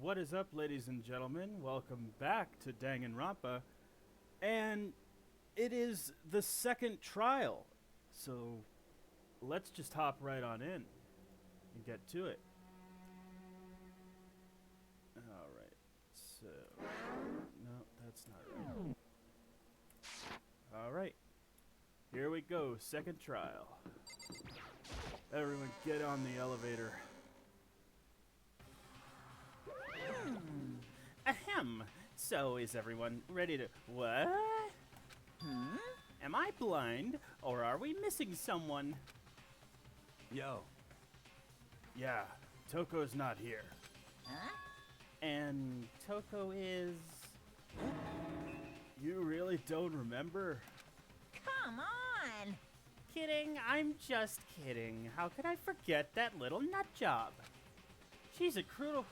What is up, ladies and gentlemen? Welcome back to Danganronpa. And it is the second trial. So let's just hop right on in and get to it. Alright, so. No, that's not right. Alright, here we go. Second trial. Everyone get on the elevator. Ahem. So is everyone ready to... What? Am I blind, or are we missing someone? Yo. Yeah, Toko's not here. Huh? And Toko is... You really don't remember? Come on! Kidding, I'm just kidding. How could I forget that little nut job? She's a crucial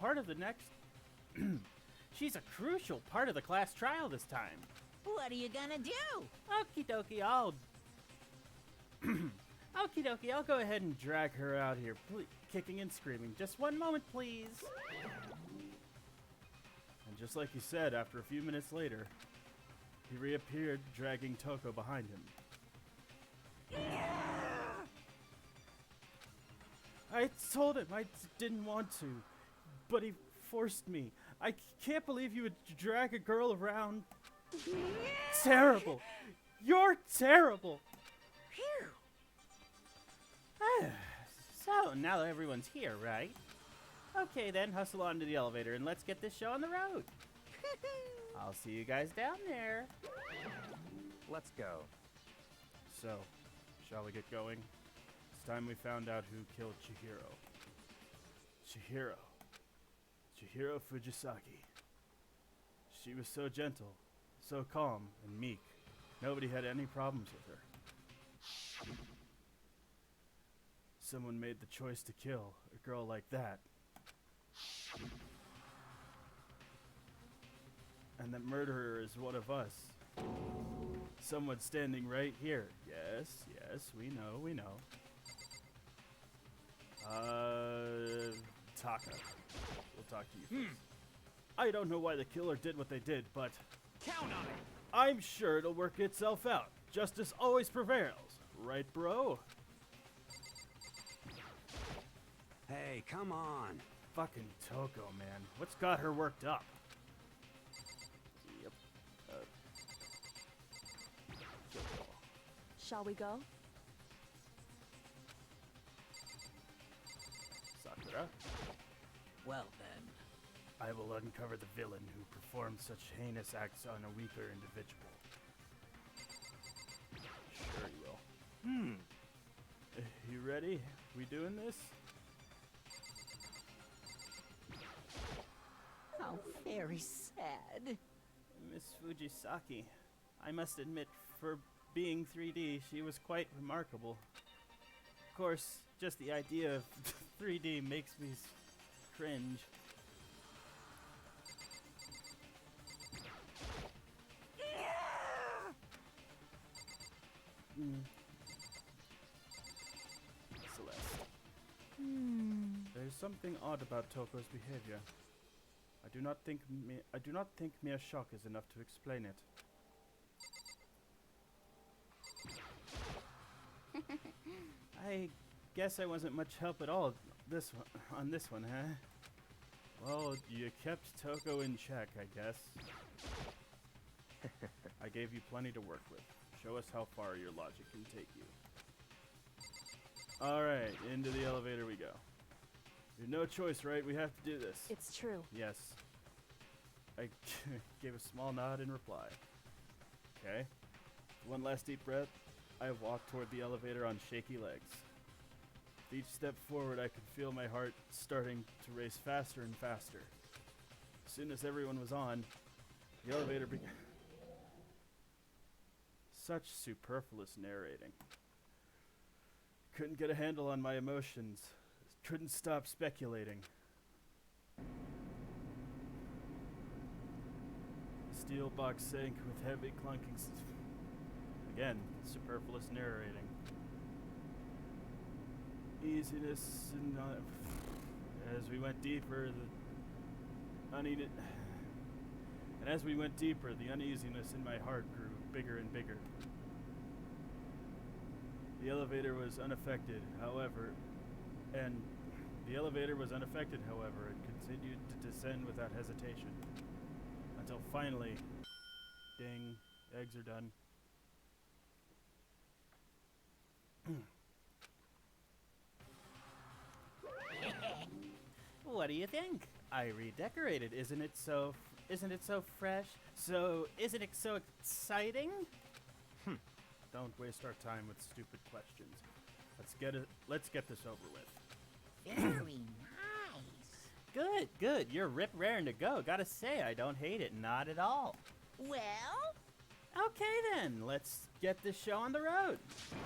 part of the next... She's a crucial part of the class trial this time. What are you gonna do? Okie dokie, I'll go ahead and drag her out here, kicking and screaming. Just one moment, please. And just like he said, after a few minutes later, he reappeared, dragging Toko behind him. I told him I didn't want to, but he forced me. I can't believe you would drag a girl around. Terrible. You're terrible. Phew! So, now that everyone's here, right? Okay then, hustle onto the elevator and let's get this show on the road. I'll see you guys down there. Let's go. So, shall we get going? It's time we found out who killed Chihiro. Chihiro Fujisaki. She was so gentle, so calm and meek. Nobody had any problems with her. Someone made the choice to kill a girl like that. And the murderer is one of us. Someone standing right here. Yes, we know. Taka. We'll talk to you first. I don't know why the killer did what they did, but... Count on it! I'm sure it'll work itself out. Justice always prevails. Right, bro? Hey, come on. Fucking Toko, man. What's got her worked up? Yep. Shall we go? Sakura. Well then. I will uncover the villain who performed such heinous acts on a weaker individual. Sure you will. You ready? We doing this? How very sad. Miss Fujisaki, I must admit, for being 3D, she was quite remarkable. Of course, just the idea of 3D makes me cringe. Celeste. There's something odd about Toko's behavior. I do not think mere shock is enough to explain it. I guess I wasn't much help at all on this one, huh? Well, you kept Toko in check, I guess. I gave you plenty to work with. Show us how far your logic can take you. Alright, into the elevator we go. You have no choice, right? We have to do this. It's true. Yes. I gave a small nod in reply. Okay. One last deep breath. I walked toward the elevator on shaky legs. With each step forward, I could feel my heart starting to race faster and faster. As soon as everyone was on, the elevator began. Such superfluous narrating. Couldn't get a handle on my emotions. Couldn't stop speculating. The steel box sank with heavy clunking. Again, superfluous narrating. Easiness and As we went deeper, as we went deeper, the uneasiness in my heart grew bigger and bigger. The elevator was unaffected, however, and it continued to descend without hesitation. Until finally, ding, eggs are done. What do you think? I redecorated. Isn't it so fresh? Isn't it so exciting? Don't waste our time with stupid questions. Let's get this over with. Very nice. Good. You're rip raring to go. Gotta say, I don't hate it. Not at all. Well, Okay then, let's get this show on the road.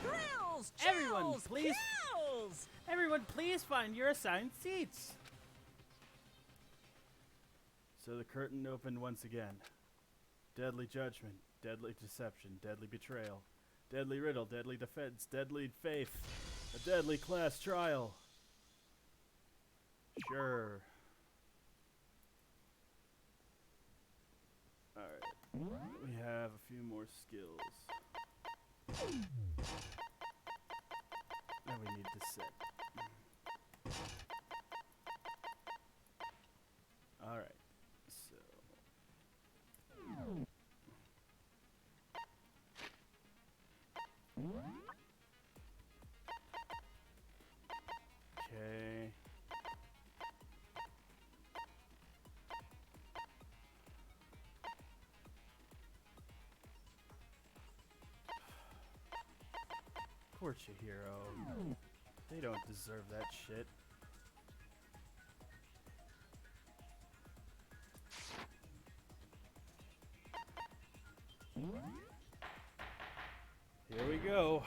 thrills, Everyone, chills, please. kills. Everyone, please find your assigned seats. So the curtain opened once again. Deadly judgment, deadly deception, deadly betrayal, deadly riddle, deadly defense, deadly faith, a deadly class trial. Sure. Alright. We have a few more skills. Now we need to set. Alright. So. Okay. Poor Chihiro. They don't deserve that shit. Here we go.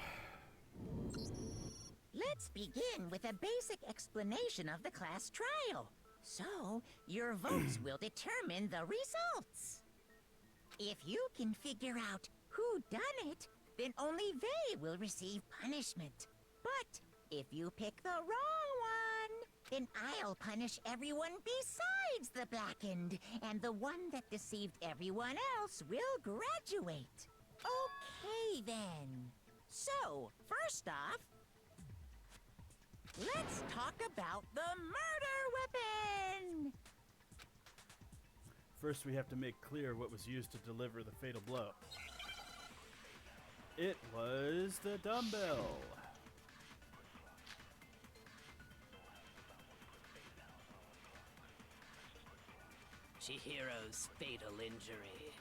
Let's begin with a basic explanation of the class trial. So, your votes will determine the results. If you can figure out who done it, then only they will receive punishment. But if you pick the wrong one, then I'll punish everyone besides the blackened, and the one that deceived everyone else will graduate. Okay, then. So, first off, let's talk about the murder weapon! First, we have to make clear what was used to deliver the fatal blow. It was the dumbbell. Chihiro's fatal injury.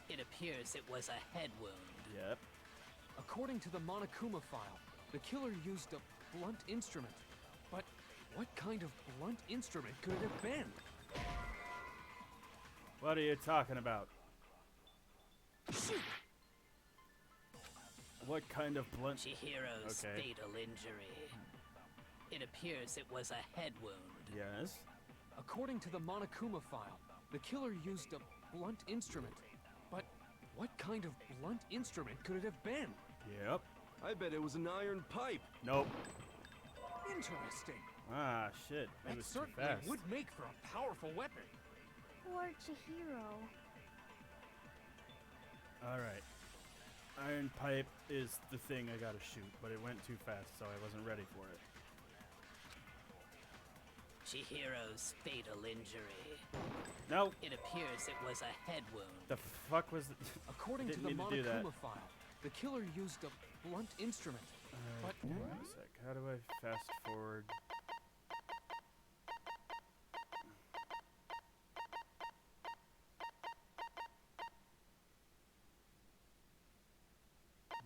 It appears it was a head wound. Yep. According to the Monokuma file, the killer used a blunt instrument. But what kind of blunt instrument could it have been? What are you talking about? Shoot! What kind of blunt? Chihiro's Okay. fatal injury. It appears it was a head wound. Yes. According to the Monokuma file, the killer used a blunt instrument. But what kind of blunt instrument could it have been? Yep. I bet it was an iron pipe. Nope. Interesting. Ah, shit. It That was too certainly fast. would make for a powerful weapon. Poor Chihiro. Alright. Iron pipe is the thing I gotta shoot, but it went too fast, so I wasn't ready for it. Chihiro's fatal injury. Nope. It appears it was a head wound. The fuck was it? According to Didn't the mean to do that. Monokuma file, the killer used a blunt instrument. But Hang on a sec. How do I fast forward?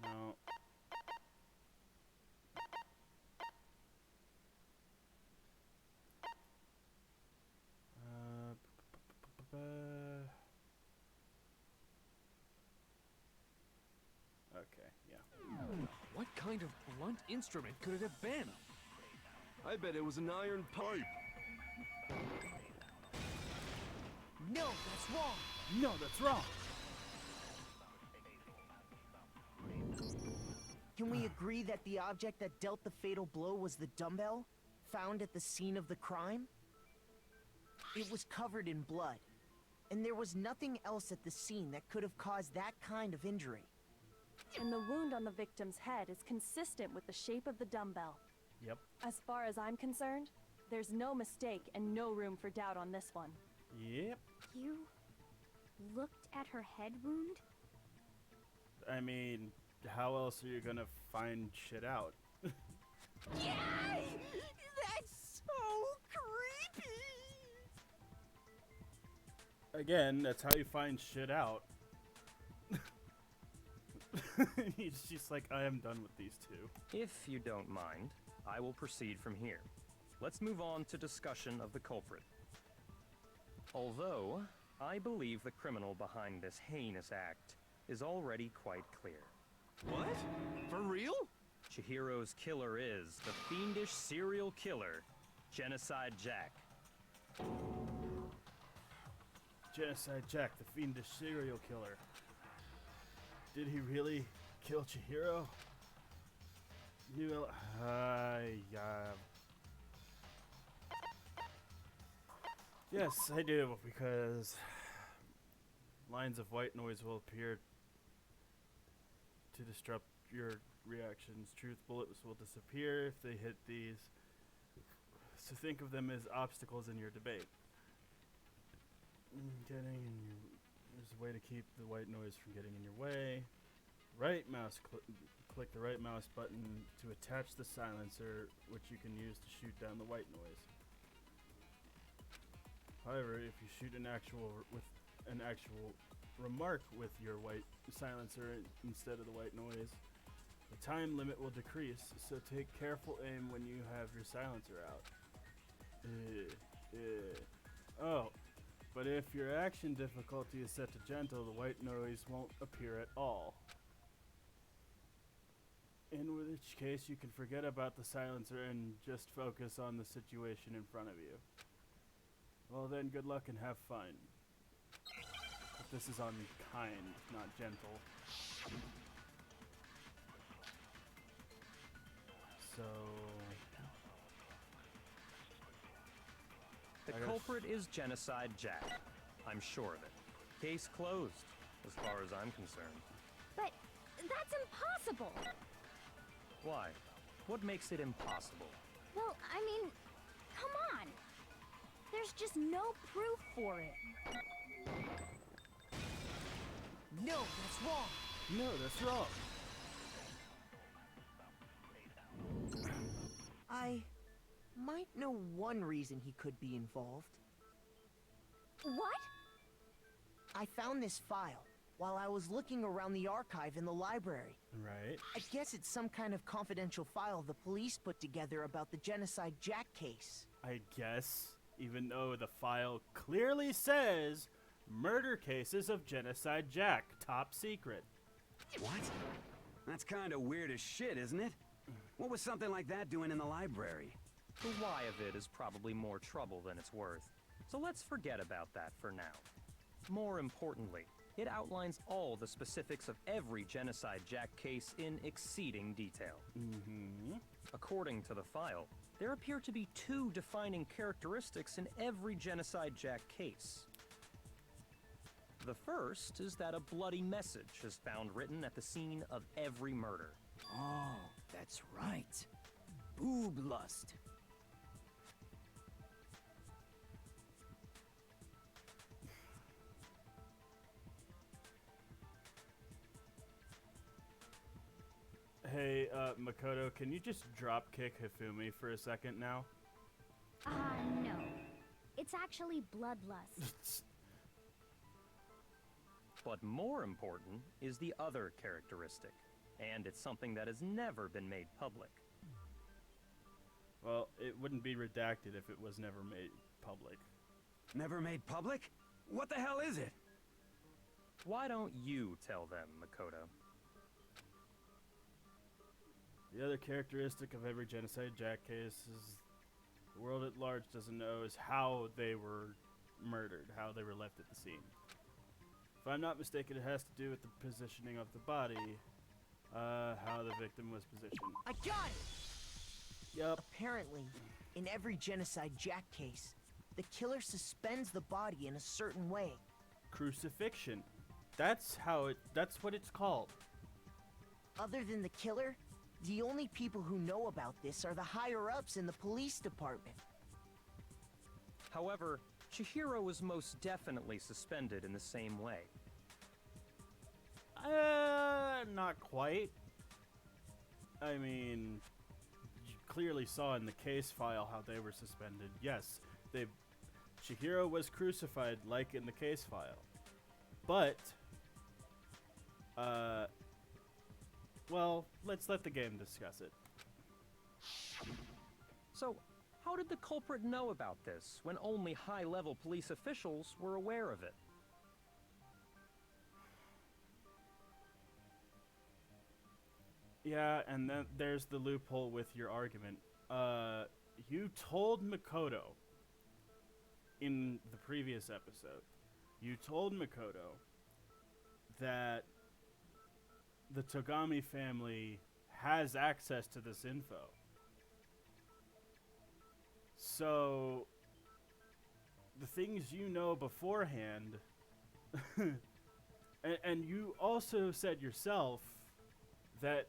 No. Okay, yeah. what kind of blunt instrument could it have been? I bet it was an iron pipe. No, that's wrong. No, that's wrong. Can we agree that the object that dealt the fatal blow was the dumbbell? found at the scene of the crime? It was covered in blood, and there was nothing else at the scene that could have caused that kind of injury. And the wound on the victim's head is consistent with the shape of the dumbbell. Yep. As far as I'm concerned, there's no mistake and no room for doubt on this one. Yep. You looked at her head wound? I mean, how else are you gonna find shit out? Yay! That's so creepy! Again, that's how you find shit out. He's just like, I am done with these two. If you don't mind, I will proceed from here. Let's move on to discussion of the culprit. Although, I believe the criminal behind this heinous act is already quite clear. What? For real? Chihiro's killer is the fiendish serial killer, Genocide Jack. Genocide Jack, the fiendish serial killer. Did he really kill Chihiro? Yes, I do, because lines of white noise will appear to disrupt your reactions. Truth bullets will disappear if they hit these. So think of them as obstacles in your debate. There's a way to keep the white noise from getting in your way. Right mouse click the right mouse button to attach the silencer, which you can use to shoot down the white noise. However, if you shoot an actual remark with your white silencer instead of the white noise, the time limit will decrease, so take careful aim when you have your silencer out. Oh, but if your action difficulty is set to gentle, the white noise won't appear at all. In which case, you can forget about the silencer and just focus on the situation in front of you. Well then, good luck and have fun. But this is on kind, not gentle. So... The culprit is Genocide Jack. I'm sure of it. Case closed, as far as I'm concerned. But that's impossible! Why? What makes it impossible? Well, I mean, come on! There's just no proof for it. No, that's wrong! No, that's wrong! I might know one reason he could be involved. What? I found this file while I was looking around the archive in the library. Right. I guess it's some kind of confidential file the police put together about the Genocide Jack case. I guess, even though the file clearly says murder cases of Genocide Jack, top secret. What? That's kind of weird as shit, isn't it? What was something like that doing in the library? The why of it is probably more trouble than it's worth. So let's forget about that for now. More importantly, it outlines all the specifics of every Genocide Jack case in exceeding detail. According to the file, there appear to be two defining characteristics in every Genocide Jack case. The first is that a bloody message is found written at the scene of every murder. Oh, that's right. Boob lust. Hey, Makoto, can you just drop kick Hifumi for a second now? No. It's actually bloodlust. But more important is the other characteristic, and it's something that has never been made public. Well, it wouldn't be redacted if it was never made public. Never made public? What the hell is it? Why don't you tell them, Makoto? The other characteristic of every Genocide Jack case is the world at large doesn't know is how they were murdered, how they were left at the scene. If I'm not mistaken, it has to do with the positioning of the body, how the victim was positioned. I got it! Yup. Apparently, in every Genocide Jack case, the killer suspends the body in a certain way. Crucifixion. That's what it's called. Other than the killer, the only people who know about this are the higher-ups in the police department. However, Chihiro was most definitely suspended in the same way. Not quite. I mean, you clearly saw in the case file how they were suspended. Yes, Chihiro was crucified like in the case file. But, well, let's let the game discuss it. So, how did the culprit know about this when only high-level police officials were aware of it? Yeah, and then there's the loophole with your argument. You told Makoto in the previous episode, you told Makoto that the Togami family has access to this info. So, the things you know beforehand, and you also said yourself that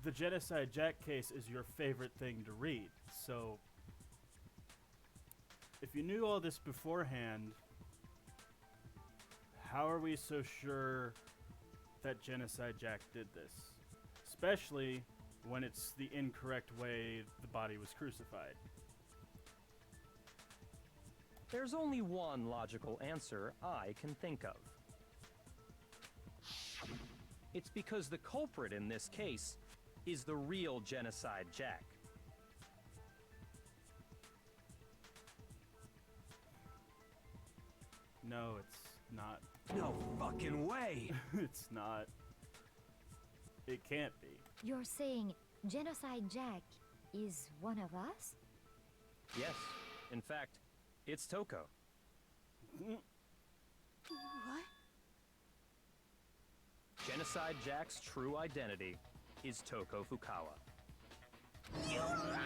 the Genocide Jack case is your favorite thing to read. So, if you knew all this beforehand, how are we so sure that Genocide Jack did this? Especially when it's the incorrect way the body was crucified. There's only one logical answer I can think of. It's because the culprit in this case is the real Genocide Jack. No, it's not. No fucking way! It's not. It can't be. You're saying Genocide Jack is one of us? Yes, in fact, it's Toko. What? Genocide Jack's true identity is Toko Fukawa. You lie!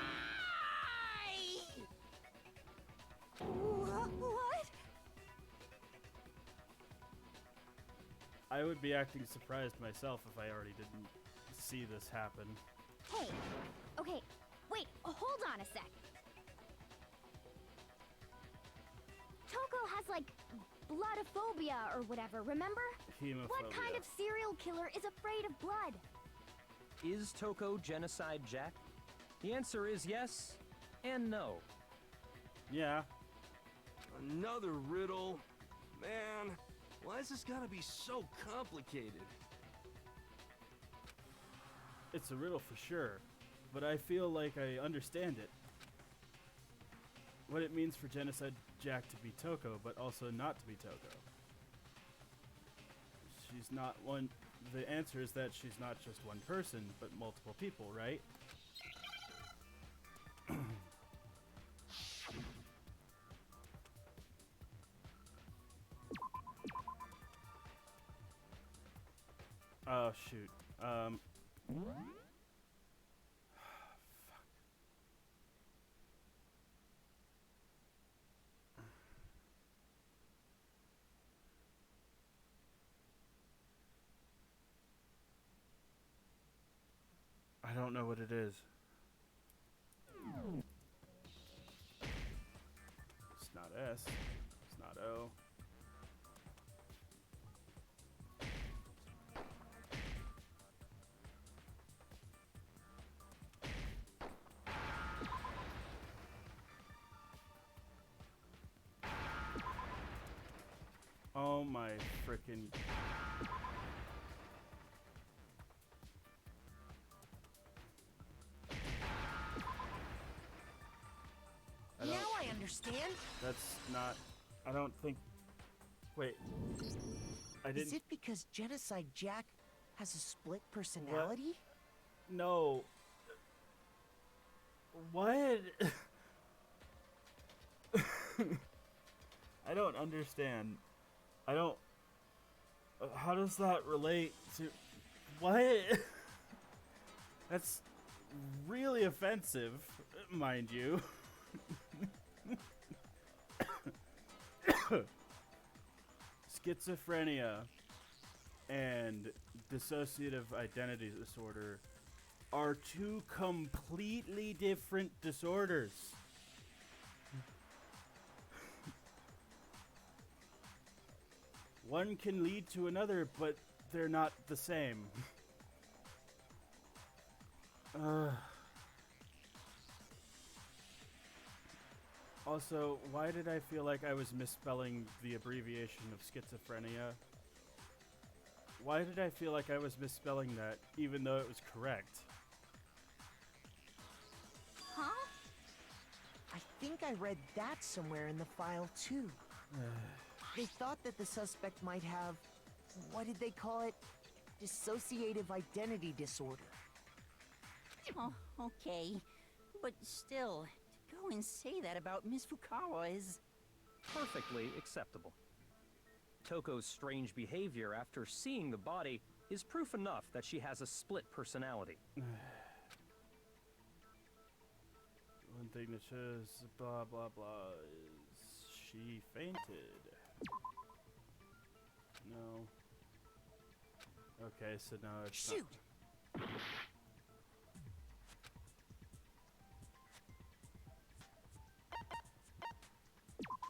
What? I would be acting surprised myself if I already didn't see this happen. Hey, okay, wait, hold on a sec. Toko has, like, bloodophobia or whatever, remember? Hemophobia. What kind of serial killer is afraid of blood? Is Toko Genocide Jack? The answer is yes and no. Yeah. Another riddle? Man, why has this gotta be so complicated? It's a riddle for sure, but I feel like I understand it. What it means for Genocide Jack to be Toko, but also not to be Toko. She's not one. The answer is that she's not just one person, but multiple people, right? Oh shoot. I don't know what it is. It's not S. It's not O. Oh my frickin'. Now I understand. That's not. I don't think. Wait. I didn't. Is it because Genocide Jack has a split personality? No. What? I don't understand. I don't. How does that relate to. What? That's. really offensive, mind you. Schizophrenia and dissociative identity disorder are two completely different disorders. One can lead to another, but they're not the same. Also, why did I feel like I was misspelling the abbreviation of schizophrenia? Why did I feel like I was misspelling that, even though it was correct? Huh? I think I read that somewhere in the file, too. They thought that the suspect might have, what did they call it? Dissociative identity disorder. Oh, okay. But still, to go and say that about Miss Fukawa is... Perfectly acceptable. Toko's strange behavior after seeing the body is proof enough that she has a split personality. One thing that shows blah blah blah is she fainted. No. Okay, so now it's Shoot!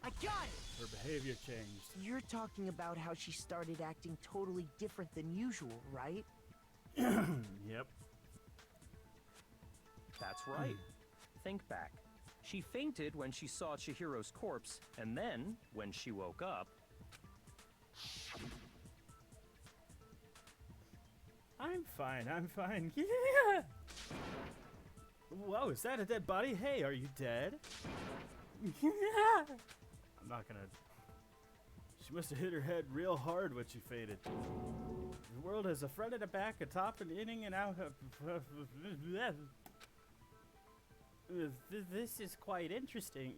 I got it! Her behavior changed. You're talking about how she started acting totally different than usual, right? Yep. That's right. Think back. She fainted when she saw Chihiro's corpse, and then, when she woke up... I'm fine, I'm fine. Yeah! Whoa, is that a dead body? Hey, are you dead? Yeah! I'm not gonna... She must have hit her head real hard when she fainted. The world has a front and a back, a top and inning and out. This is quite interesting.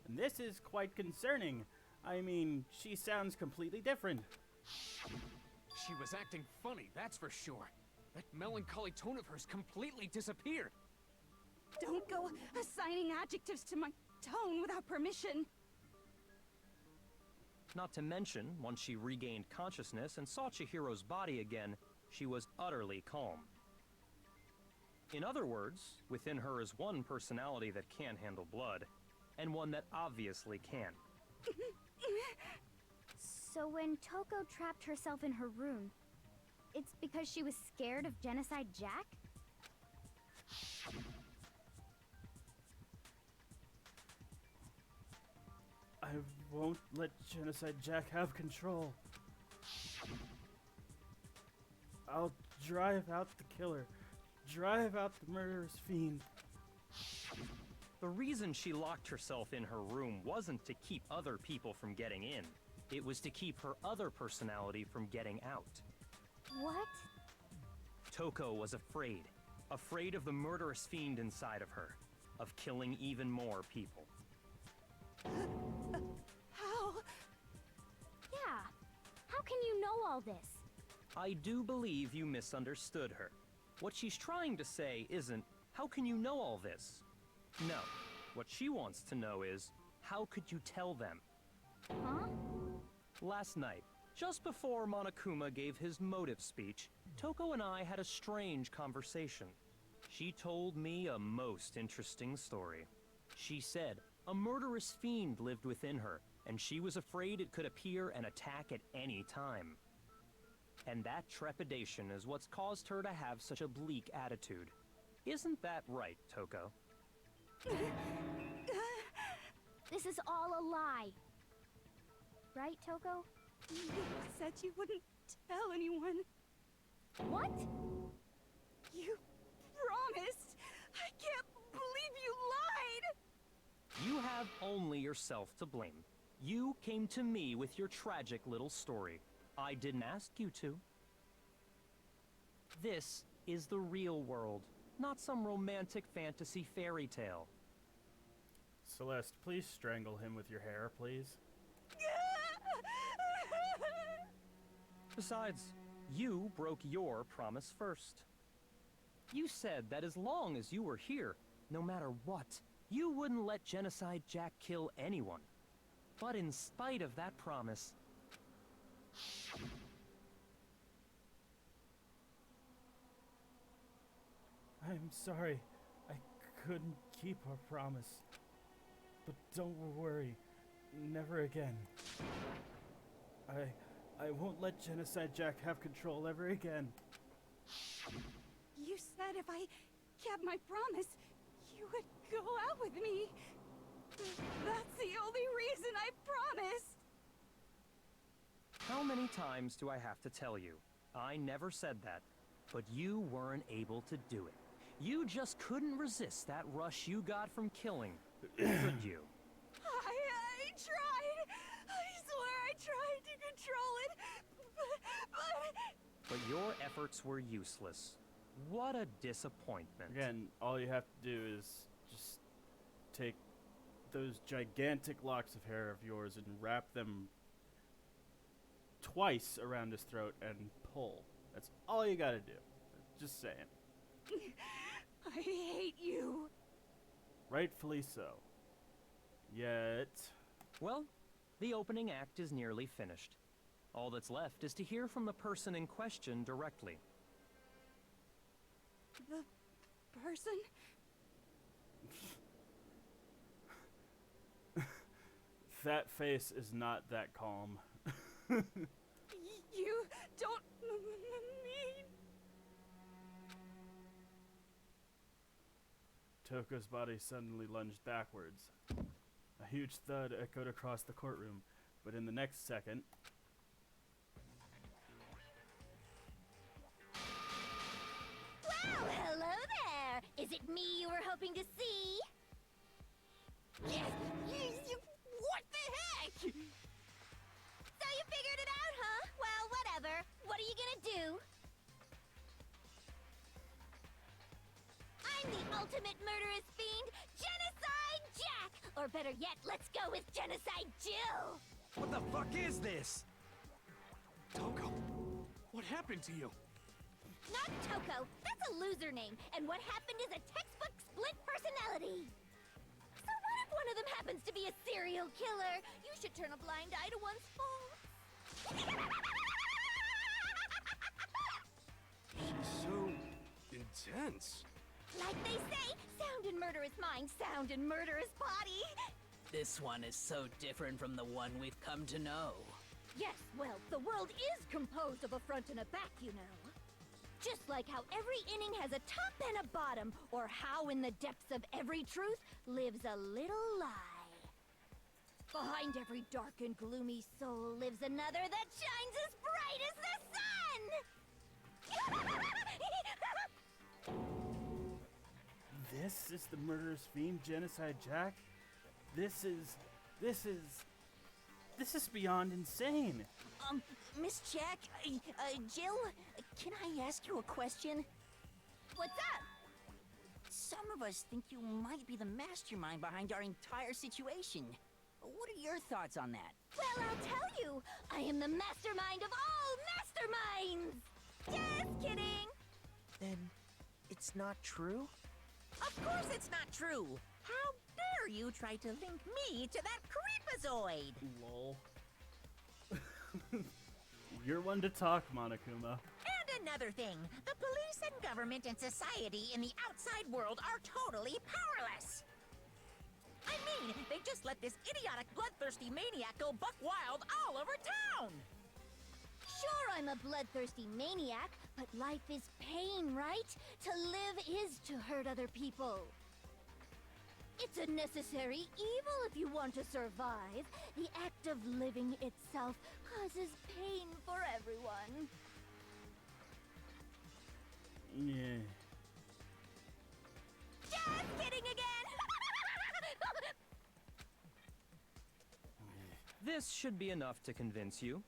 This is quite concerning. I mean, she sounds completely different. She was acting funny, that's for sure. That melancholy tone of hers completely disappeared. Don't go assigning adjectives to my tone without permission. Not to mention, once she regained consciousness and saw Chihiro's body again, she was utterly calm. In other words, within her is one personality that can't handle blood, and one that obviously can. So when Toko trapped herself in her room, it's because she was scared of Genocide Jack? I won't let Genocide Jack have control. I'll drive out the killer. Drive out the murderous fiend. The reason she locked herself in her room wasn't to keep other people from getting in. It was to keep her other personality from getting out. What? Toko was afraid. Afraid of the murderous fiend inside of her. Of killing even more people. How? Yeah. How can you know all this? I do believe you misunderstood her. What she's trying to say isn't, how can you know all this? No. What she wants to know is, how could you tell them? Huh? Last night, just before Monokuma gave his motive speech, Toko and I had a strange conversation. She told me a most interesting story. She said a murderous fiend lived within her, and she was afraid it could appear and attack at any time. And that trepidation is what's caused her to have such a bleak attitude. Isn't that right, Toko? This is all a lie. Right, Toko? You said you wouldn't tell anyone. What? You promised. I can't believe you lied. You have only yourself to blame. You came to me with your tragic little story. I didn't ask you to. This is the real world, not some romantic fantasy fairy tale. Celeste, please strangle him with your hair, please. Besides, you broke your promise first. You said that as long as you were here, no matter what, you wouldn't let Genocide Jack kill anyone. But in spite of that promise... I'm sorry. I couldn't keep our promise. But don't worry. Never again. I won't let Genocide Jack have control ever again. You said if I kept my promise, you would go out with me. That's the only reason I promised. How many times do I have to tell you? I never said that, but you weren't able to do it. You just couldn't resist that rush you got from killing, could you? I tried. I swear I tried to control it, but... But your efforts were useless. What a disappointment. Again, all you have to do is just take those gigantic locks of hair of yours and wrap them twice around his throat and pull. That's all you gotta do. Just saying. I hate you. Rightfully so. Yet... Well, the opening act is nearly finished. All that's left is to hear from the person in question directly. The person? That face is not that calm. You don't mean... Toko's body suddenly lunged backwards. A huge thud echoed across the courtroom, but in the next second... Well, hello there! Is it me you were hoping to see? Yes! What the heck? So you figured it out, huh? Well, whatever. What are you gonna do? I'm the ultimate murderous fiend, Genocide Jack! Or better yet, let's go with Genocide Jill! What the fuck is this? Toko, what happened to you? Not Toko. That's a loser name. And what happened is a textbook split personality. So what if one of them happens to be a serial killer? You should turn a blind eye to one's faults. She's so intense. Like they say, sound in murderous mind, sound in murderous body. This one is so different from the one we've come to know. Yes, well, the world is composed of a front and a back, you know. Just like how every inning has a top and a bottom, or how in the depths of every truth lives a little lie. Behind every dark and gloomy soul lives another that shines as bright as the sun! This is the murderous fiend, Genocide Jack? This is beyond insane. Miss Jack, Jill, can I ask you a question? What's up? Some of us think you might be the mastermind behind our entire situation. What are your thoughts on that? Well, I'll tell you. I am the mastermind of all masterminds! Just kidding! Then it's not true? Of course it's not true! How dare you try to link me to that creepazoid? Lol. You're one to talk, Monokuma. And another thing, the police and government and society in the outside world are totally powerless. I mean, they just let this idiotic, bloodthirsty maniac go buck wild all over town! Sure, I'm a bloodthirsty maniac, but life is pain, right? To live is to hurt other people. It's a necessary evil if you want to survive. The act of living itself causes pain for everyone. Yeah. Just kidding again! This should be enough to convince you.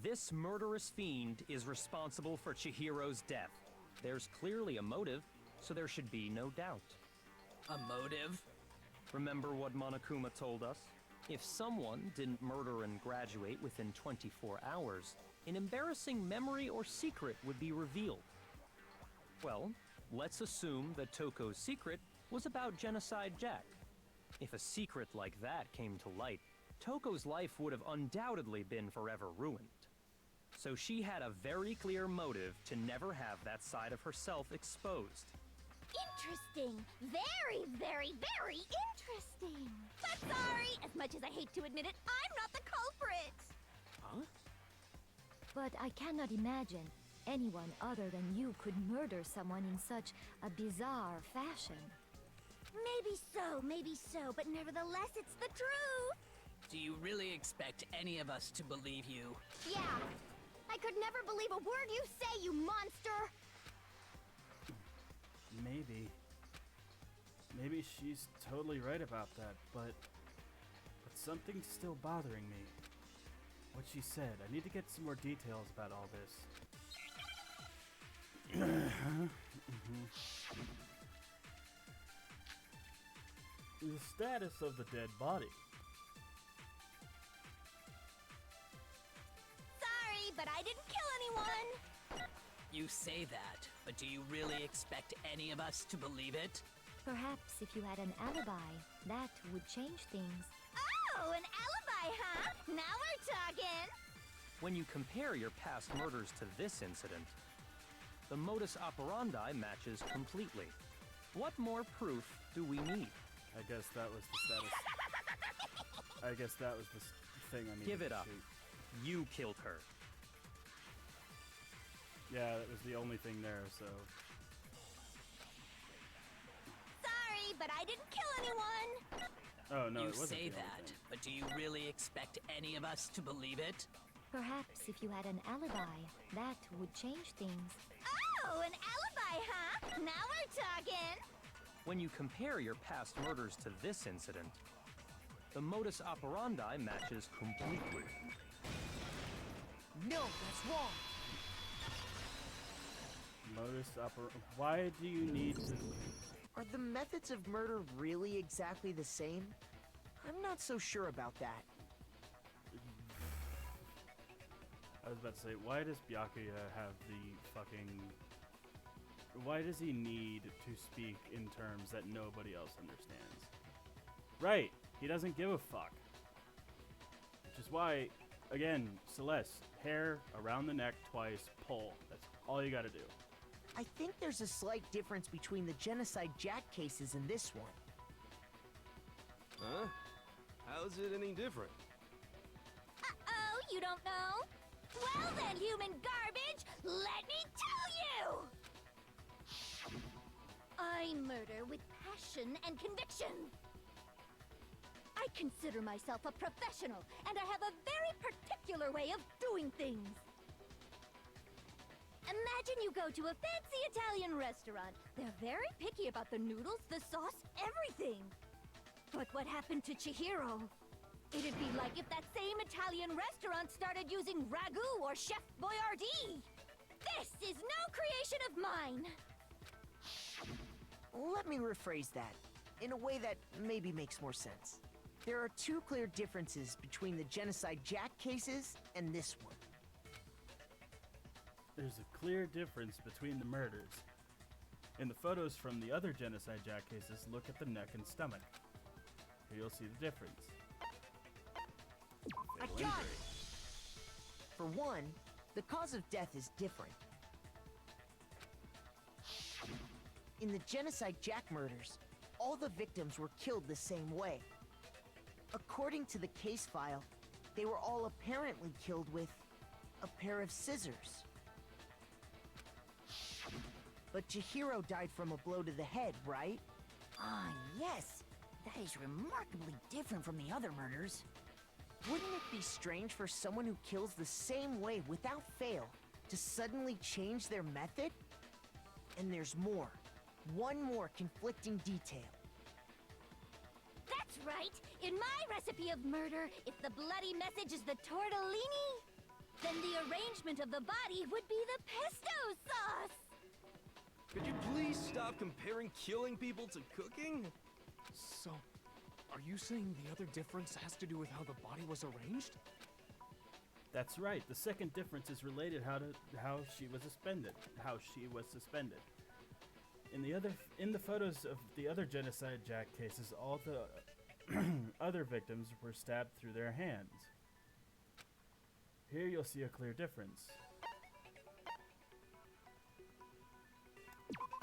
This murderous fiend is responsible for Chihiro's death. There's clearly a motive, so there should be no doubt. A motive? Remember what Monokuma told us? If someone didn't murder and graduate within 24 hours, an embarrassing memory or secret would be revealed. Well, let's assume that Toko's secret was about Genocide Jack. If a secret like that came to light, Toko's life would have undoubtedly been forever ruined. So she had a very clear motive to never have that side of herself exposed. Interesting. Very, very, very interesting. But sorry, as much as I hate to admit it, I'm not the culprit. Huh? But I cannot imagine anyone other than you could murder someone in such a bizarre fashion. Maybe so, but nevertheless, it's the truth. Do you really expect any of us to believe you? Yeah. I could never believe a word you say, you monster. Maybe. Maybe she's totally right about that, but something's still bothering me. What she said. I need to get some more details about all this. The status of the dead body. Sorry, but I didn't kill anyone. You say that, but do you really expect any of us to believe it? Perhaps if you had an alibi, that would change things. Oh, an alibi, huh? Now we're talking. When you compare your past murders to this incident, the modus operandi matches completely. What more proof do we need? I guess that was the status. I guess that was the thing I needed Give it to up. shoot. You killed her. Yeah, that was the only thing there, so... Sorry, but I didn't kill anyone. Oh, no, You it wasn't say the only that, thing. but do you really expect any of us to believe it? Perhaps if you had an alibi, that would change things. Oh, an alibi, huh? Now we're talking. When you compare your past murders to this incident, the modus operandi matches completely. No, that's wrong. Modus operandi. Why do you need to... Are the methods of murder really exactly the same? I'm not so sure about that. I was about to say, why does Byakuya have the fucking... Why does he need to speak in terms that nobody else understands? Right, he doesn't give a fuck. Which is why, again, Celeste, hair around the neck twice, pull. That's all you gotta do. I think there's a slight difference between the Genocide Jack cases and this one. Huh? How's it any different? Uh-oh, you don't know? Well then, human garbage, let me tell you! I murder with passion and conviction. I consider myself a professional, and I have a very particular way of doing things. Imagine you go to a fancy Italian restaurant. They're very picky about the noodles, the sauce, everything. But what happened to Chihiro? It'd be like if that same Italian restaurant started using ragu or Chef Boyardee. This is no creation of mine. Let me rephrase that, in a way that maybe makes more sense. There are two clear differences between the Genocide Jack cases and this one. There's a clear difference between the murders. In the photos from the other Genocide Jack cases, look at the neck and stomach. Here you'll see the difference. I Fatal got injury. it! For one, the cause of death is different. In the Genocide Jack murders, all the victims were killed the same way. According to the case file, they were all apparently killed with a pair of scissors. But Chihiro died from a blow to the head, right? Ah, yes. That is remarkably different from the other murders. Wouldn't it be strange for someone who kills the same way without fail to suddenly change their method? And there's more. One more conflicting detail. That's right. In my recipe of murder, if the bloody message is the tortellini, then the arrangement of the body would be the pesto sauce. Could you please stop comparing killing people to cooking? So, are you saying the other difference has to do with how the body was arranged? That's right. The second difference is related how she was suspended. In the photos of the other genocide Jack cases, all the other victims were stabbed through their hands. Here you'll see a clear difference.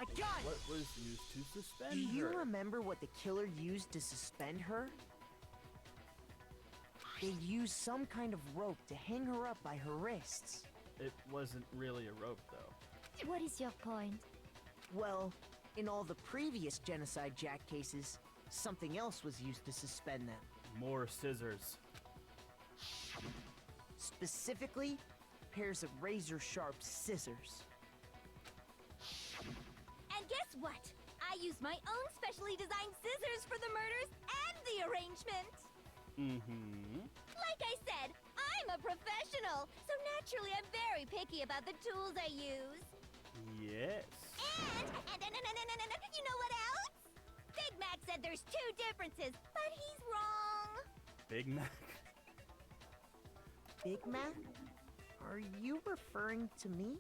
I got it! What was used to suspend Do you her? remember what the killer used to suspend her? They used some kind of rope to hang her up by her wrists. It wasn't really a rope, though. What is your point? Well, in all the previous Genocide Jack cases, something else was used to suspend them. More scissors. Specifically, pairs of razor-sharp scissors. And guess what? I used my own specially designed scissors for the murders and the arrangement. Mm-hmm. Like I said, I'm a professional, so naturally I'm very picky about the tools I use. Yes. And you know what else? Big Mac said there's two differences, but he's wrong. Big Mac. Big Mac? Are you referring to me?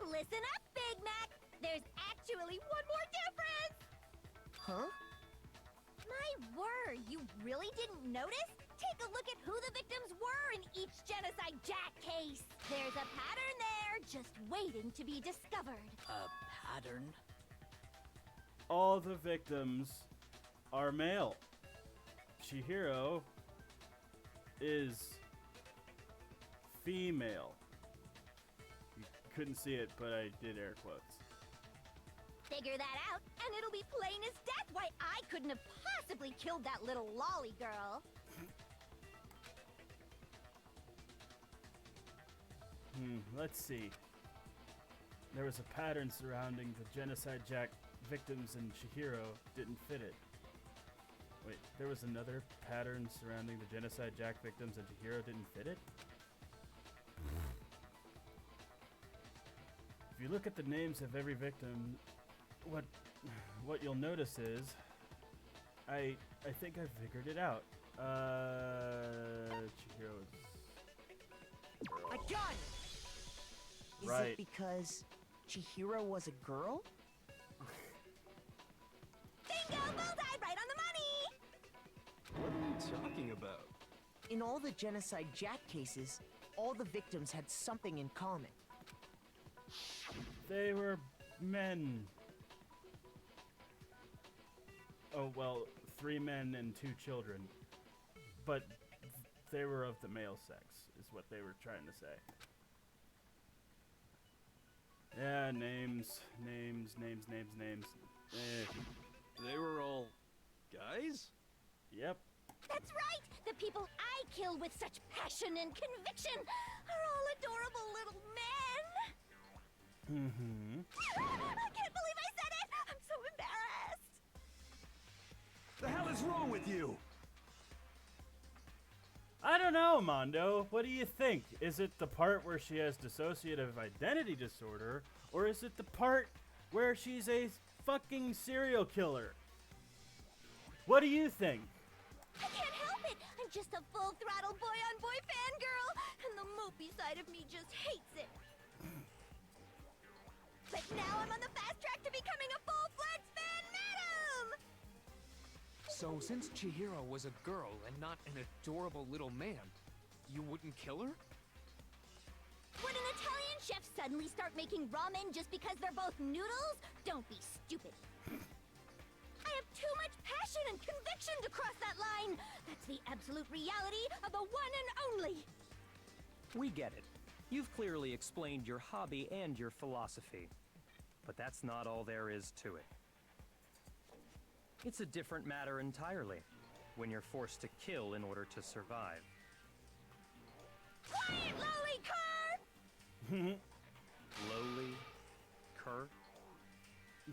Listen up, Big Mac. There's actually one more difference. Huh? My word, you really didn't notice? Take a look at who the victims were in each Genocide Jack case. There's a pattern there, just waiting to be discovered. A pattern? All the victims are male. Chihiro is female. You couldn't see it, but I did air quotes. Figure that out, and it'll be plain as death why I couldn't have possibly killed that little lolly girl. Let's see. There was a pattern surrounding the Genocide Jack victims and Chihiro didn't fit it. Wait, there was another pattern surrounding the Genocide Jack victims and Chihiro didn't fit it? If you look at the names of every victim, what you'll notice is I think I figured it out. Chihiro's I got it! Is Right. it because Chihiro was a girl? Bingo! Bullseye! Right on the money! What are you talking about? In all the Genocide Jack cases, all the victims had something in common. They were men. Oh, well, 3 men and 2 children. But they were of the male sex, is what they were trying to say. Yeah, names. They were all guys? Yep. That's right! The people I kill with such passion and conviction are all adorable little men! Mm-hmm. I can't believe I said it! I'm so embarrassed! The hell is wrong with you? I don't know, Mondo. What do you think? Is it the part where she has dissociative identity disorder, or is it the part where she's a fucking serial killer? What do you think? I can't help it! I'm just a full-throttle boy-on-boy fangirl, and the mopey side of me just hates it. But now I'm on the fast track to becoming a full-fledged fan madam! So, since Chihiro was a girl and not an adorable little man, you wouldn't kill her? Would an Italian chef suddenly start making ramen just because they're both noodles? Don't be stupid. I have too much passion and conviction to cross that line. That's the absolute reality of the one and only. We get it. You've clearly explained your hobby and your philosophy. But that's not all there is to it. It's a different matter entirely, when you're forced to kill in order to survive. Quiet, lowly cur! Lowly cur?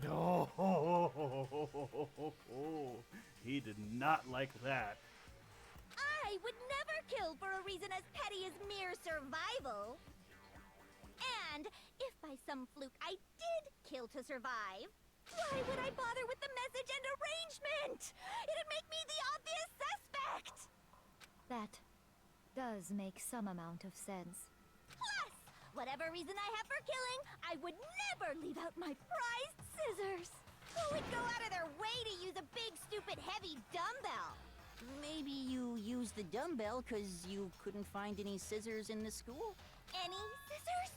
Oh, he did not like that. I would never kill for a reason as petty as mere survival. And if by some fluke I did kill to survive, why would I bother with the message and arrangement? It'd make me the obvious suspect. That does make some amount of sense. Plus, Whatever reason I have for killing, I would never leave out my prized scissors. Who would go out of their way to use a big, stupid, heavy dumbbell? Maybe you used the dumbbell because you couldn't find any scissors in the school? Any scissors?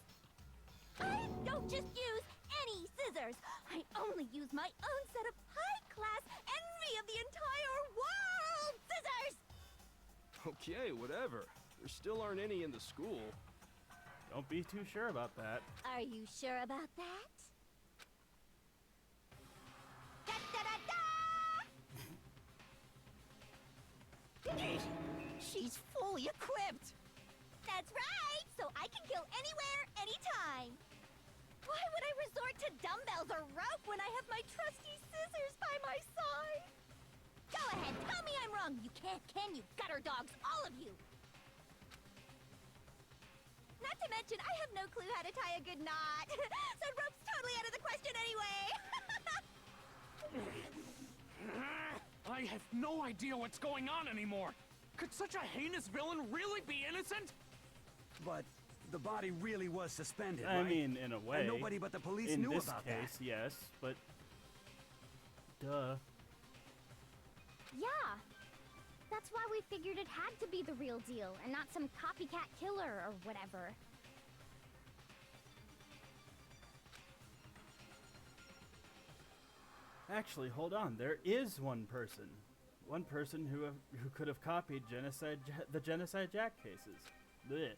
I don't just use any scissors. I only use my own set of high-class envy of the entire world scissors! Okay, whatever. There still aren't any in the school. Don't be too sure about that. Are you sure about that? Da da da da! She's fully equipped! That's right! So I can kill anywhere, anytime! Why would I resort to dumbbells or rope when I have my trusty scissors by my side? Go ahead, tell me I'm wrong! You can't, can you, gutter dogs, all of you! Not to mention, I have no clue how to tie a good knot. So rope's totally out of the question anyway. I have no idea what's going on anymore. Could such a heinous villain really be innocent? But the body really was suspended, I right? mean, in a way. And nobody but the police in knew this about case, that. yes, but duh. Yeah. That's why we figured it had to be the real deal and not some copycat killer or whatever. Actually, hold on. There is one person. One person who could have copied the Genocide Jack cases. Blech.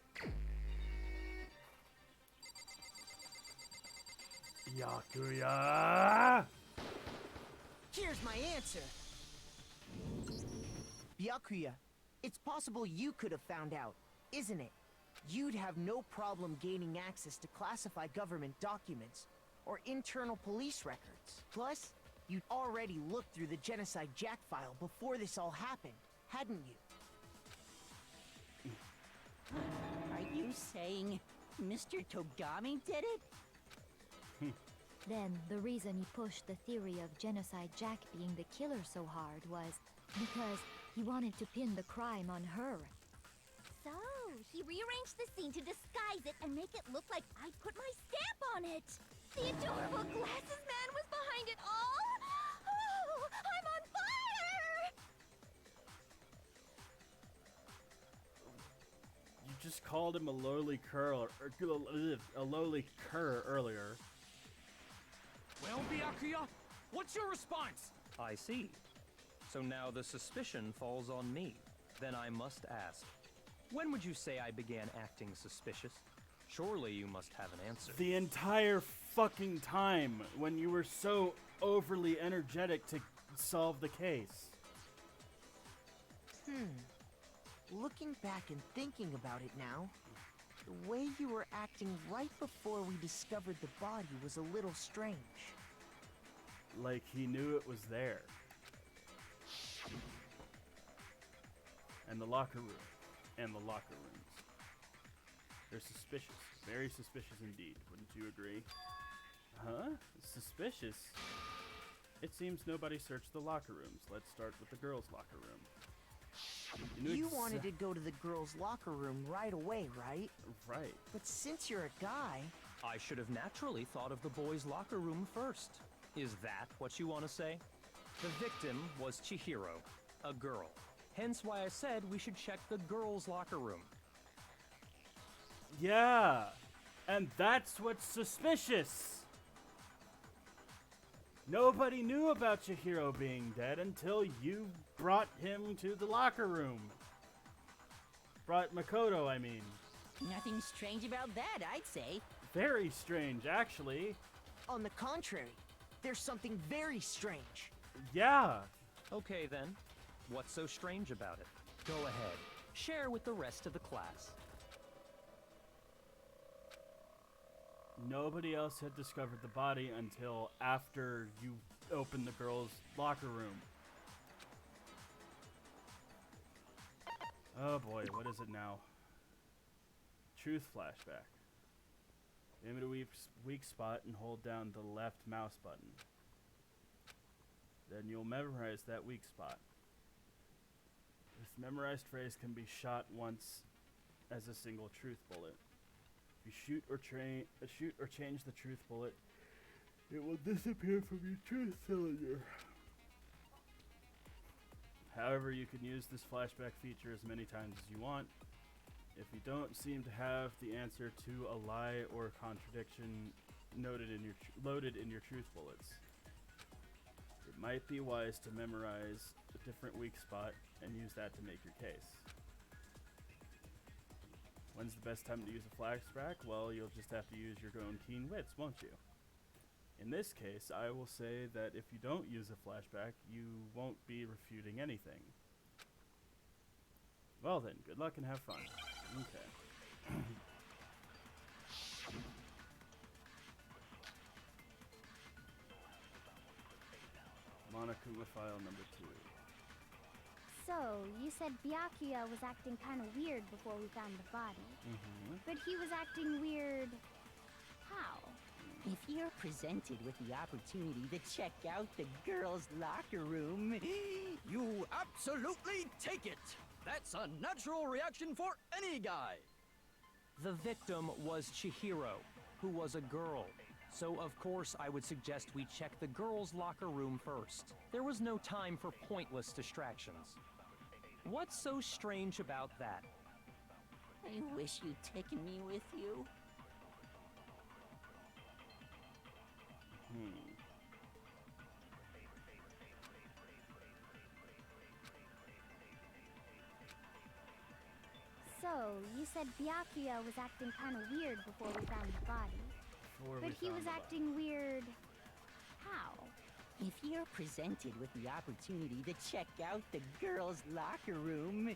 Yakuya! Here's my answer. Byakuya, it's possible you could have found out, isn't it? You'd have no problem gaining access to classified government documents or internal police records. Plus, you'd already looked through the Genocide Jack file before this all happened, hadn't you? Are you saying Mr. Togami did it? Then, the reason he pushed the theory of Genocide Jack being the killer so hard was because he wanted to pin the crime on her. So, he rearranged the scene to disguise it and make it look like I put my stamp on it. The adorable glasses man was behind it all? Oh, I'm on fire! You just called him a lowly cur, earlier. Well, Byakuya, what's your response? I see. So now the suspicion falls on me. Then I must ask, when would you say I began acting suspicious? Surely you must have an answer. The entire fucking time when you were so overly energetic to solve the case. Looking back and thinking about it now, the way you were acting right before we discovered the body was a little strange. Like he knew it was there. And the locker room. And the locker rooms. They're suspicious. Very suspicious indeed. Wouldn't you agree? Huh? Suspicious? It seems nobody searched the locker rooms. Let's start with the girls' locker room. You wanted to go to the girls' locker room right away, right? Right. But since you're a guy... I should have naturally thought of the boys' locker room first. Is that what you want to say? The victim was Chihiro, a girl. Hence why I said we should check the girls' locker room. Yeah, and that's what's suspicious. Nobody knew about Chihiro being dead until you brought him to the locker room. Brought Makoto, I mean. Nothing strange about that, I'd say. Very strange, actually. On the contrary, there's something very strange. Yeah. Okay then, what's so strange about it? Go ahead, share with the rest of the class. Nobody else had discovered the body until after you opened the girls' locker room. Oh boy, what is it now? Truth flashback. Aim at a weak spot and hold down the left mouse button. Then you'll memorize that weak spot. This memorized phrase can be shot once as a single truth bullet. If you shoot or change the truth bullet, it will disappear from your truth cylinder. However, you can use this flashback feature as many times as you want. If you don't seem to have the answer to a lie or contradiction loaded in your truth bullets, it might be wise to memorize a different weak spot and use that to make your case. When's the best time to use a flashback? Well, you'll just have to use your own keen wits, won't you? In this case, I will say that if you don't use a flashback, you won't be refuting anything. Well then, good luck and have fun. Okay. Monokuma file number 2. So, you said Byakuya was acting kind of weird before we found the body. But he was acting weird... how? If you're presented with the opportunity to check out the girls' locker room, you absolutely take it! That's a natural reaction for any guy! The victim was Chihiro, who was a girl. So of course I would suggest we check the girls' locker room first. There was no time for pointless distractions. What's so strange about that? I wish you'd taken me with you. So, you said Byakuya was acting kind of weird before we found the body. But he was acting weird... how? If you're presented with the opportunity to check out the girls' locker room,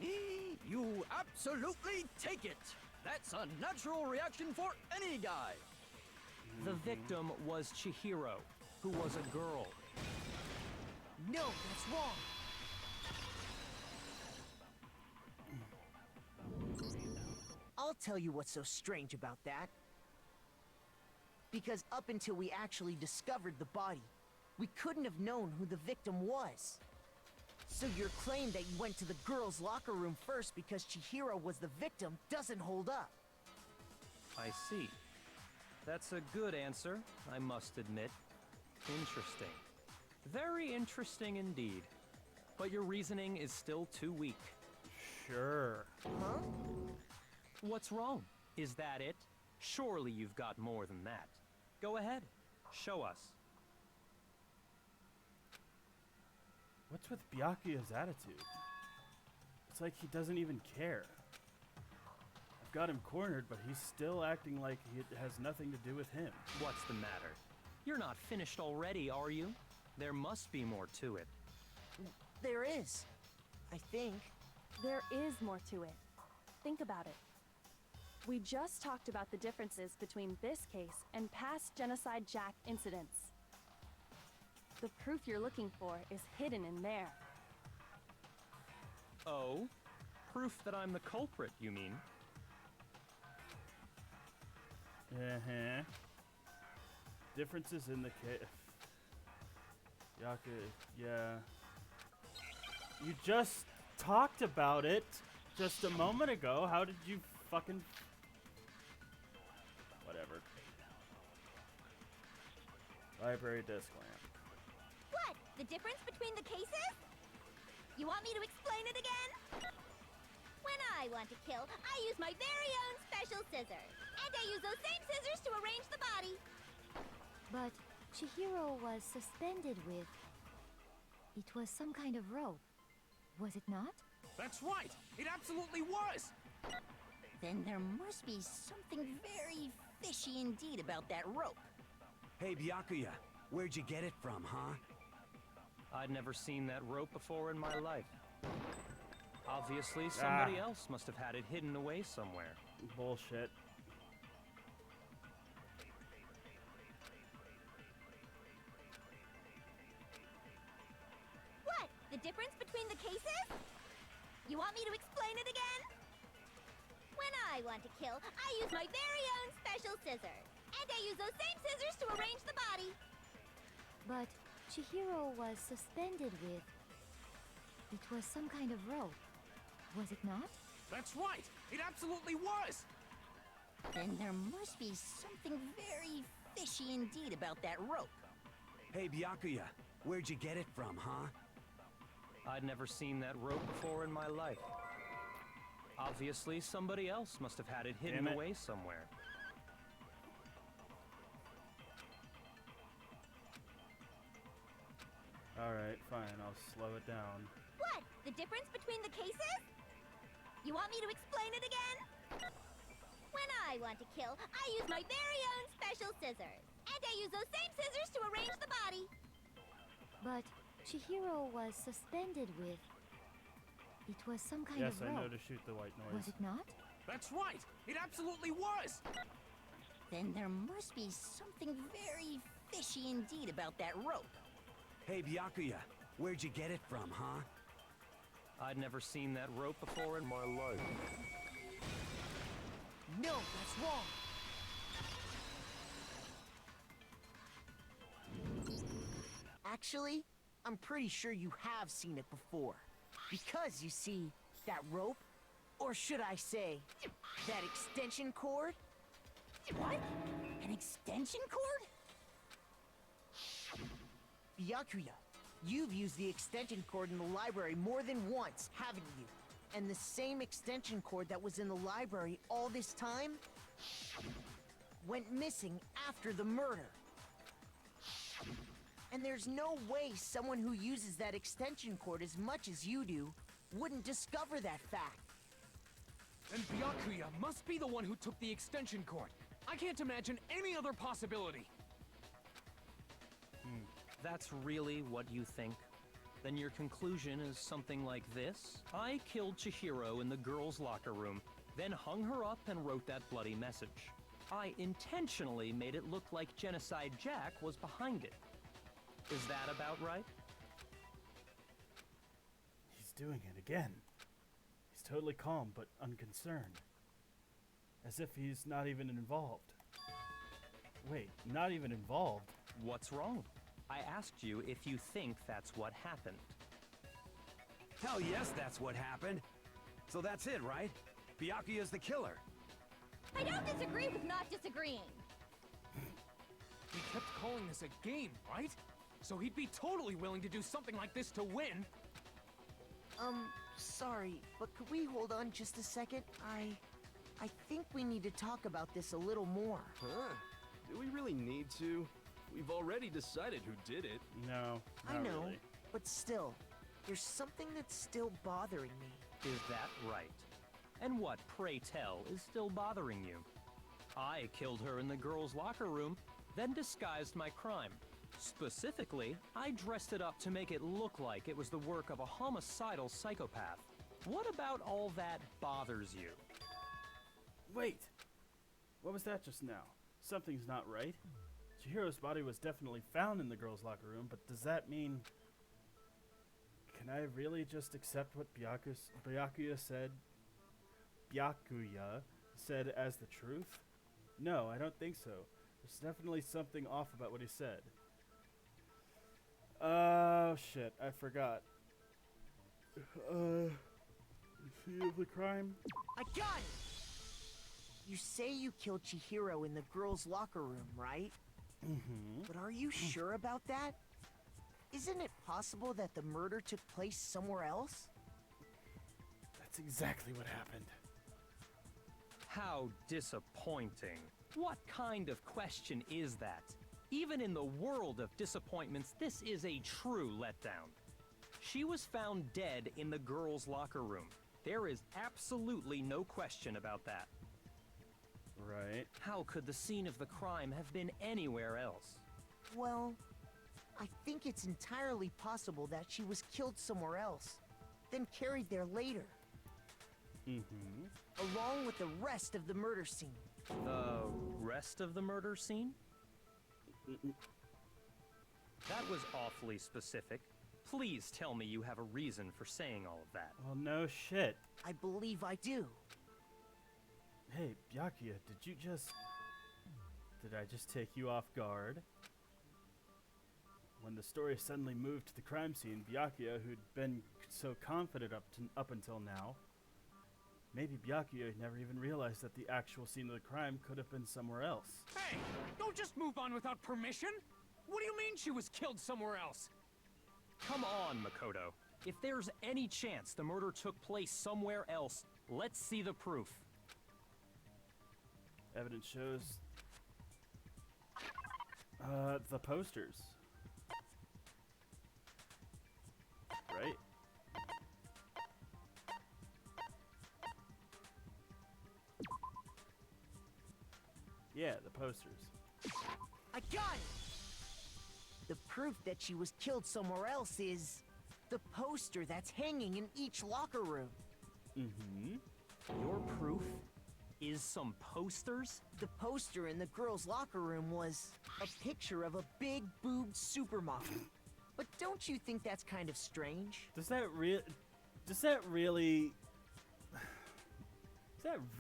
you absolutely take it! That's a natural reaction for any guy! The victim was Chihiro, who was a girl. No, that's wrong! I'll tell you what's so strange about that. Because up until we actually discovered the body, we couldn't have known who the victim was. So your claim that you went to the girls' locker room first because Chihiro was the victim doesn't hold up. I see. That's a good answer, I must admit. Interesting. Very interesting indeed. But your reasoning is still too weak. Sure. Huh? What's wrong? Is that it? Surely you've got more than that. Go ahead. Show us. What's with Byakuya's attitude? It's like he doesn't even care. I've got him cornered, but he's still acting like it has nothing to do with him. What's the matter? You're not finished already, are you? There must be more to it. There is. I think. There is more to it. Think about it. We just talked about the differences between this case and past Genocide Jack incidents. The proof you're looking for is hidden in there. Oh? Proof that I'm the culprit, you mean? Uh-huh. Differences in the case. Yeah. You just talked about it just a moment ago. How did you fucking... Whatever. Library desk lamp. What? The difference between the cases? You want me to explain it again? When I want to kill, I use my very own special scissors. And I use those same scissors to arrange the body. But Chihiro was suspended with... It was some kind of rope. Was it not? That's right! It absolutely was! Then there must be something very fishy indeed about that rope. Hey, Byakuya, where'd you get it from, huh? I'd never seen that rope before in my life. Obviously, somebody else must have had it hidden away somewhere. Bullshit. What? The difference between the cases? You want me to explain it again? When I want to kill, I use my very own special scissors. And I use those same scissors to arrange the body. But Chihiro was suspended with... It was some kind of rope. Was it not? That's right! It absolutely was! Then there must be something very fishy indeed about that rope. Hey, Byakuya, where'd you get it from, huh? I'd never seen that rope before in my life. Obviously, somebody else must have had it hidden away somewhere. Alright, fine, I'll slow it down. What? The difference between the cases? You want me to explain it again? When I want to kill, I use my very own special scissors. And I use those same scissors to arrange the body. But Chihiro was suspended with... It was some kind Yes, of rope. I know to shoot the white noise. Was it not? That's right! It absolutely was! Then there must be something very fishy indeed about that rope. Hey, Byakuya, where'd you get it from, huh? I'd never seen that rope before in my life. No, that's wrong. Actually, I'm pretty sure you have seen it before. Because, you see, that rope, or should I say, that extension cord? What? An extension cord? Byakuya, you've used the extension cord in the library more than once, haven't you? And the same extension cord that was in the library all this time went missing after the murder. And there's no way someone who uses that extension cord as much as you do wouldn't discover that fact. And Byakuya must be the one who took the extension cord. I can't imagine any other possibility. That's really what you think? Then your conclusion is something like this? I killed Chihiro in the girls' locker room, then hung her up and wrote that bloody message. I intentionally made it look like Genocide Jack was behind it. Is that about right? He's doing it again. He's totally calm but unconcerned. As if he's not even involved. Wait, not even involved? What's wrong? I asked you if you think that's what happened. Hell yes, that's what happened. So that's it, right? Byakuya's the killer. I don't disagree with not disagreeing. He kept calling this a game, right? So he'd be totally willing to do something like this to win. Sorry, but could we hold on just a second? I think we need to talk about this a little more. Huh? Do we really need to? We've already decided who did it. No, I not know, really. but still, there's something that's still bothering me. Is that right? And what, pray tell, is still bothering you? I killed her in the girls' locker room, then disguised my crime. Specifically, I dressed it up to make it look like it was the work of a homicidal psychopath. What about all that bothers you? Wait! What was that just now? Something's not right. Chihiro's body was definitely found in the girls' locker room, but does that mean... Can I really just accept what Byakuya said as the truth? No, I don't think so. There's definitely something off about what he said. Oh, shit. I forgot. See the crime? I got it! You say you killed Chihiro in the girls' locker room, right? Mm-hmm. But are you sure about that? Isn't it possible that the murder took place somewhere else? That's exactly what happened. How disappointing. What kind of question is that? Even in the world of disappointments, this is a true letdown. She was found dead in the girls' locker room. There is absolutely no question about that. Right. How could the scene of the crime have been anywhere else? Well, I think it's entirely possible that she was killed somewhere else, then carried there later. Mm-hmm. Along with the rest of the murder scene. The rest of the murder scene? That was awfully specific. Please tell me you have a reason for saying all of that. Well, no shit. I believe I do. Hey, Byakuya, Did I just take you off guard? When the story suddenly moved to the crime scene, Byakuya, who'd been so confident up until now, Maybe Byakuya never even realized that the actual scene of the crime could have been somewhere else. Hey, don't just move on without permission! What do you mean she was killed somewhere else? Come on, Makoto. If there's any chance the murder took place somewhere else, let's see the proof. Evidence shows the posters. Right? Yeah, the posters. I got it! The proof that she was killed somewhere else is the poster that's hanging in each locker room. Mm-hmm. Your proof is some posters? The poster in the girls' locker room was a picture of a big boobed supermodel. But don't you think that's kind of strange? Does that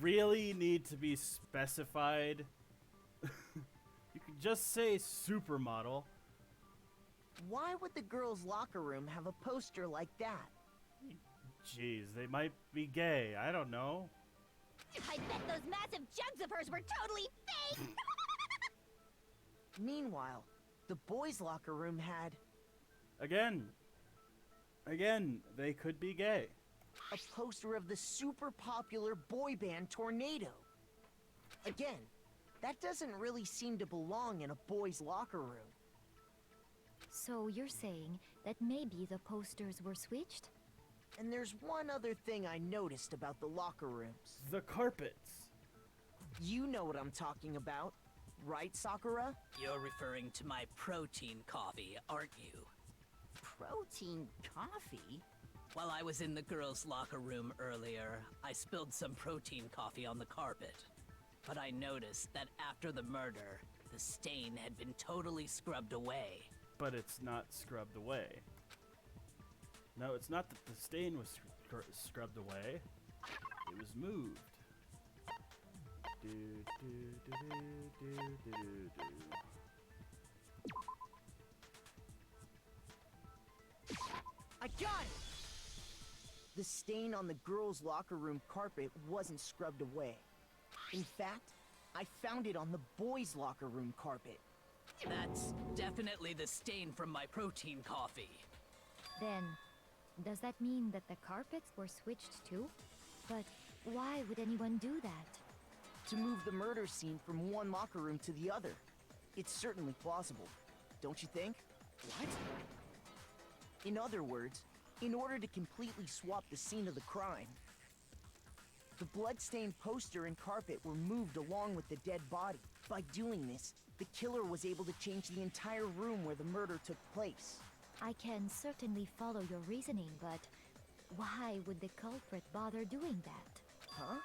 really need to be specified? You could just say supermodel. Why would the girls' locker room have a poster like that? Jeez, they might be gay. I don't know. I bet those massive jugs of hers were totally fake! Meanwhile, the boys' locker room had Again, they could be gay. a poster of the super popular boy band Tornado. Again, that doesn't really seem to belong in a boys' locker room. So you're saying that maybe the posters were switched? And there's one other thing I noticed about the locker rooms. The carpets. You know what I'm talking about, right, Sakura? You're referring to my protein coffee, aren't you? Protein coffee? While I was in the girls' locker room earlier, I spilled some protein coffee on the carpet. But I noticed that after the murder, the stain had been totally scrubbed away. But it's not scrubbed away. No, it's not that the stain was scrubbed away. It was moved. Do, do, do, do, do, do, do. I got it! The stain on the girls' locker room carpet wasn't scrubbed away. In fact, I found it on the boys' locker room carpet. That's definitely the stain from my protein coffee. Then, does that mean that the carpets were switched too? But why would anyone do that? To move the murder scene from one locker room to the other. It's certainly plausible, don't you think? What? In other words, in order to completely swap the scene of the crime, the bloodstained poster and carpet were moved along with the dead body. By doing this, the killer was able to change the entire room where the murder took place. I can certainly follow your reasoning, but why would the culprit bother doing that? Huh?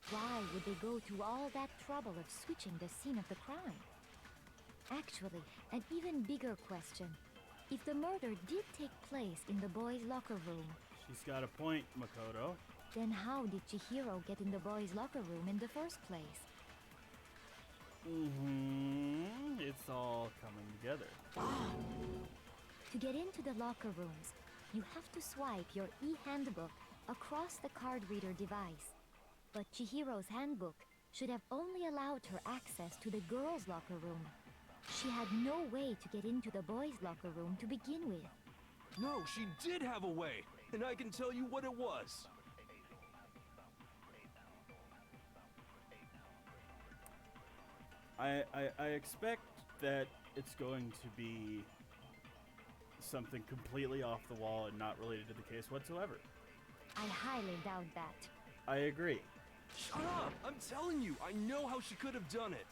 Why would they go to all that trouble of switching the scene of the crime? Actually, an even bigger question. If the murder did take place in the boys' locker room, She's got a point, Makoto. then how did Chihiro get in the boys' locker room in the first place? Mm-hmm. It's all coming together. To get into the locker rooms, you have to swipe your e-handbook across the card reader device. But Chihiro's handbook should have only allowed her access to the girls' locker room. She had no way to get into the boys' locker room to begin with. No, she did have a way, and I can tell you what it was. I expect that it's going to be something completely off the wall and not related to the case whatsoever. I highly doubt that. I agree. Shut up! I'm telling you, I know how she could have done it.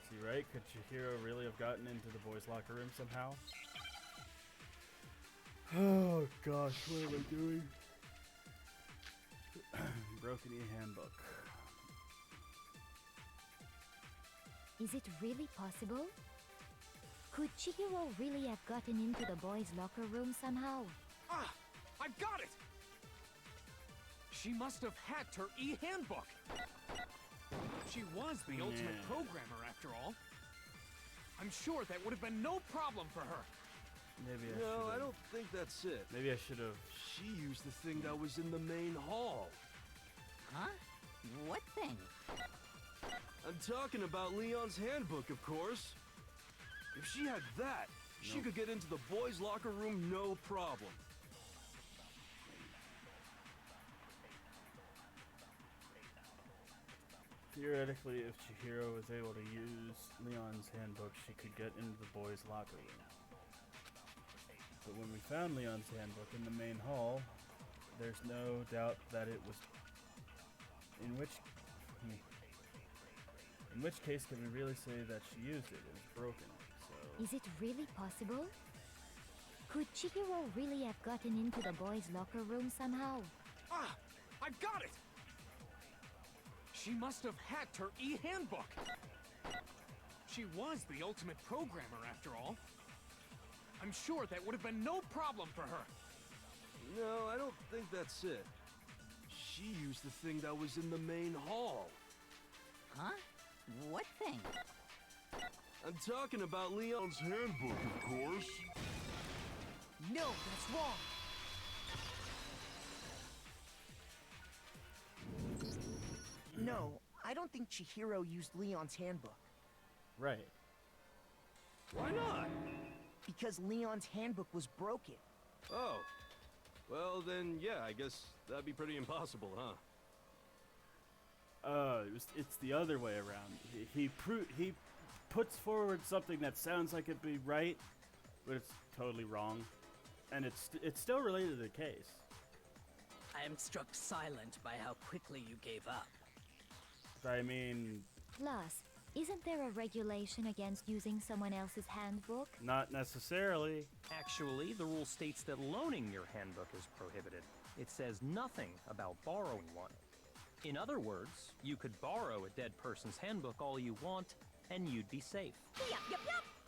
See, right? Could Chihiro really have gotten into the boys' locker room somehow? Oh gosh, what am I doing? Broken e-handbook. Is it really possible? Could Chihiro really have gotten into the boys' locker room somehow? Ah! I've got it! She must have hacked her e-handbook! She was the ultimate programmer, after all. I'm sure that would have been no problem for her. Maybe I No, should've- I don't think that's it. Maybe I should have. She used the thing that was in the main hall. Huh? What thing? I'm talking about Leon's handbook, of course. If she had that, she Nope. could get into the boys' locker room no problem. Theoretically, if Chihiro was able to use Leon's handbook, she could get into the boys' locker room. But when we found Leon's handbook in the main hall, there's no doubt that it was. In which case can we really say that she used it? It was broken. So Is it really possible? Could Chihiro really have gotten into the boys' locker room somehow? Ah! I've got it! She must have hacked her e-handbook! She was the ultimate programmer, after all. I'm sure that would have been no problem for her. No, I don't think that's it. She used the thing that was in the main hall. Huh? What thing? I'm talking about Leon's handbook, of course. No, that's wrong. No, I don't think Chihiro used Leon's handbook. right. Why not? Because Leon's handbook was broken. Oh. Well, then, yeah, I guess that'd be pretty impossible, huh? It's the other way around. He puts forward something that sounds like it'd be right, but it's totally wrong, and it's still related to the case. I am struck silent by how quickly you gave up. I mean, Plus, isn't there a regulation against using someone else's handbook? not necessarily. Actually, the rule states that loaning your handbook is prohibited. It says nothing about borrowing one. In other words, you could borrow a dead person's handbook all you want, and you'd be safe. Yup.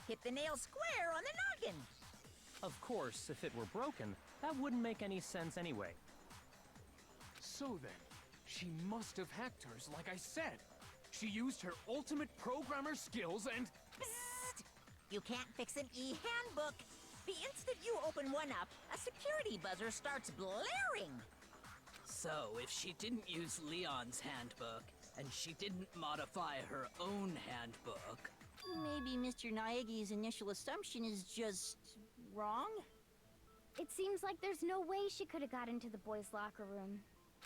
Hit the nail square on the noggin. Of course, if it were broken, that wouldn't make any sense anyway. So then, she must have hacked hers, like I said. She used her ultimate programmer skills and... Psst! You can't fix an e-handbook. The instant you open one up, a security buzzer starts blaring. So, if she didn't use Leon's handbook, and she didn't modify her own handbook, Maybe Mr. Naegi's initial assumption is just wrong? It seems like there's no way she could have got into the boys' locker room.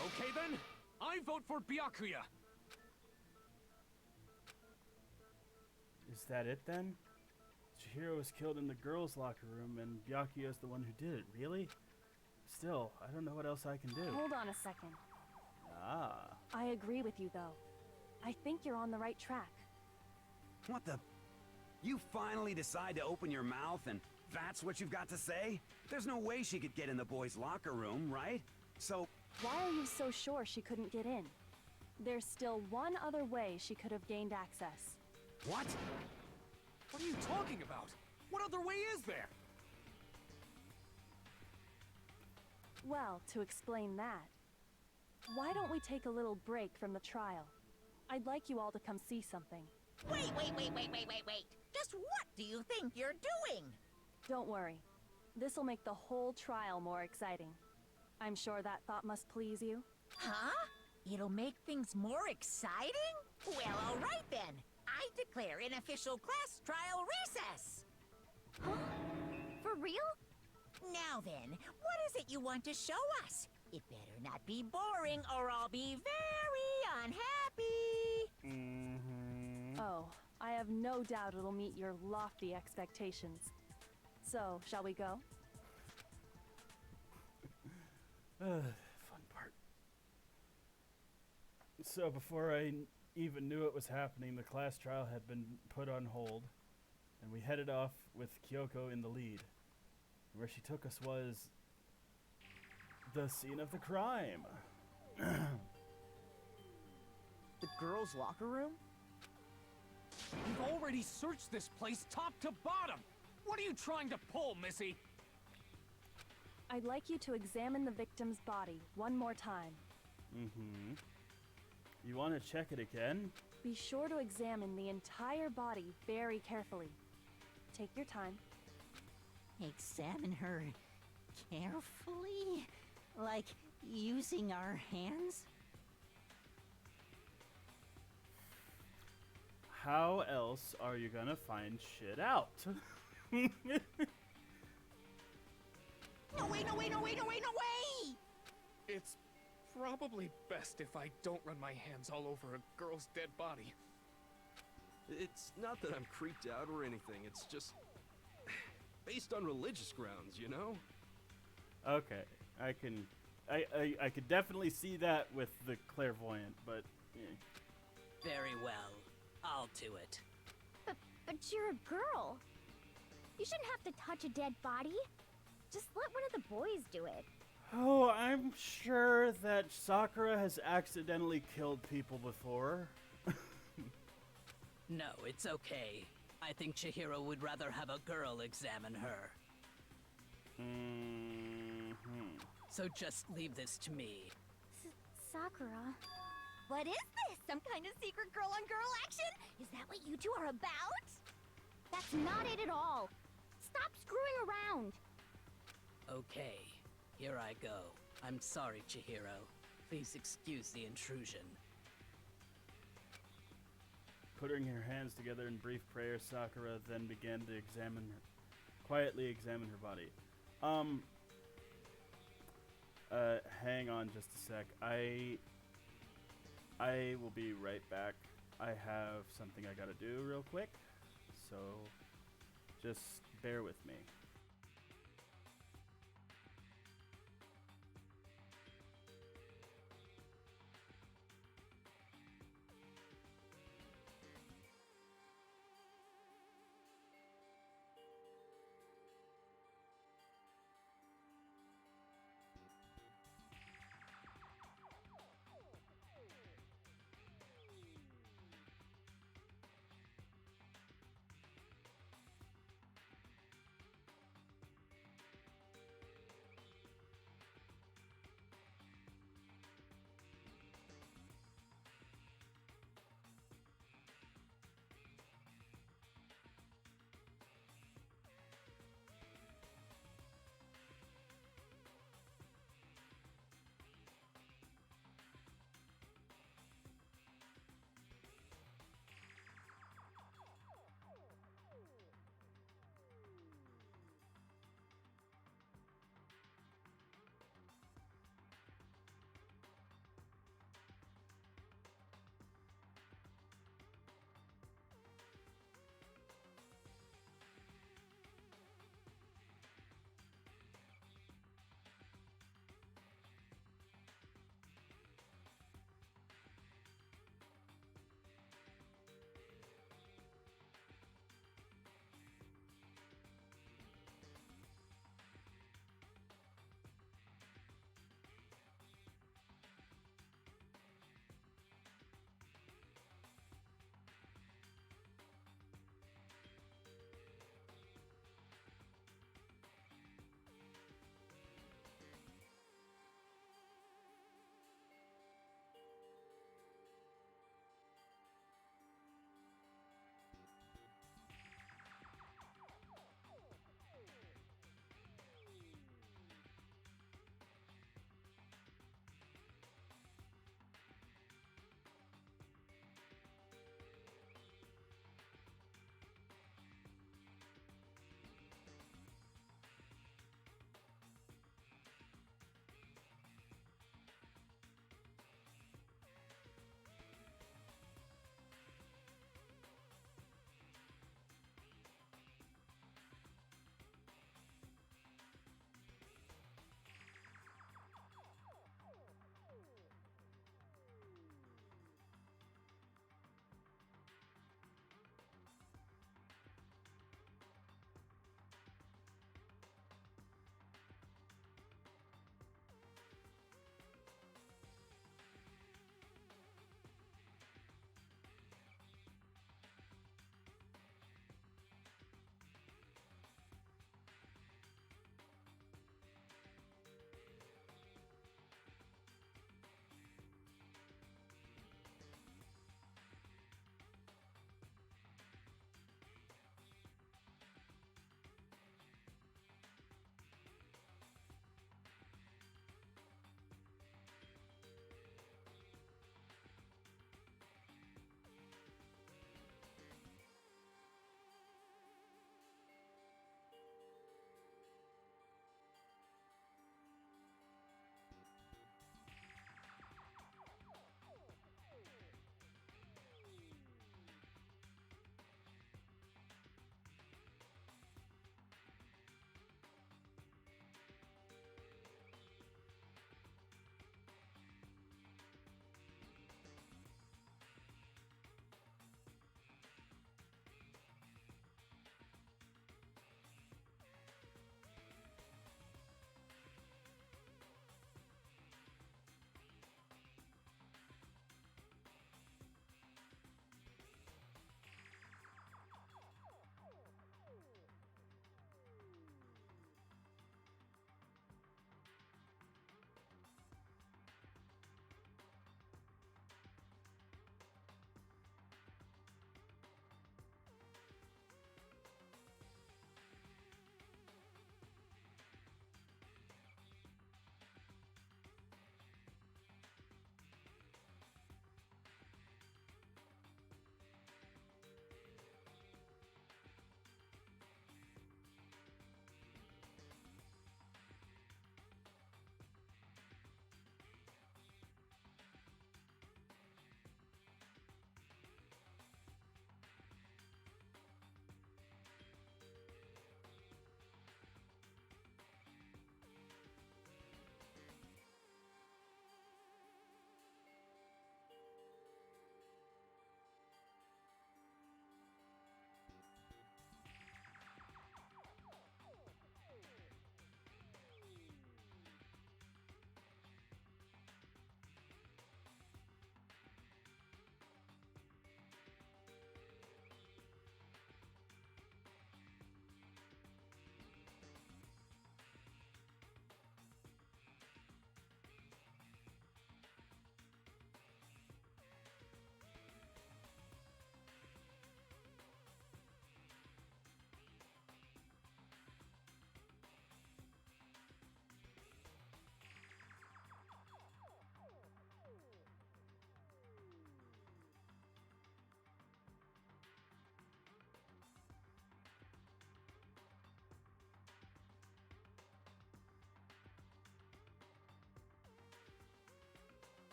Okay then, I vote for Byakuya. Is that it then? Chihiro was killed in the girls' locker room, and Byakuya's the one who did it. Really? Still, I don't know what else I can do. Hold on a second. Ah. I agree with you, though. I think you're on the right track. What the? You finally decide to open your mouth and that's what you've got to say? There's no way she could get in the boys' locker room, right? So... Why are you so sure she couldn't get in? There's still one other way she could have gained access. What? What are you talking about? What other way is there? Well, to explain that, why don't we take a little break from the trial? I'd like you all to come see something. Wait. Just what do you think you're doing? Don't worry. This'll make the whole trial more exciting. I'm sure that thought must please you. Huh? It'll make things more exciting? Well, all right then. I declare an official class trial recess. For real? Now then, what is it you want to show us? It better not be boring or I'll be very unhappy. Mm-hmm. Oh, I have no doubt it'll meet your lofty expectations. So, shall we go? Fun part. So before I even knew it was happening, the class trial had been put on hold, and we headed off with Kyoko in the lead. Where she took us was the scene of the crime. The girls' locker room? You've already searched this place top to bottom! What are you trying to pull, Missy? I'd like you to examine the victim's body one more time. Mm-hmm. You want to check it again? Be sure to examine the entire body very carefully. Take your time. Examine her carefully? Like using our hands? How else are you gonna find shit out? No way, no way, no way, no way, no way! It's probably best if I don't run my hands all over a girl's dead body. It's not that I'm creeped out or anything, it's just based on religious grounds, you know? Okay, I could definitely see that with the clairvoyant, but Very well. I'll do it. But you're a girl. You shouldn't have to touch a dead body. Just let one of the boys do it. Oh, I'm sure that Sakura has accidentally killed people before. No, it's okay. I think Chihiro would rather have a girl examine her. So just leave this to me. Sakura. What is this? Some kind of secret girl-on-girl action? Is that what you two are about? That's not it at all. Stop screwing around. Okay, here I go. I'm sorry, Chihiro. Please excuse the intrusion. Putting her hands together in brief prayer, Sakura then began to quietly examine her body. Hang on just a sec. I will be right back. I have something I gotta do real quick, so just bear with me.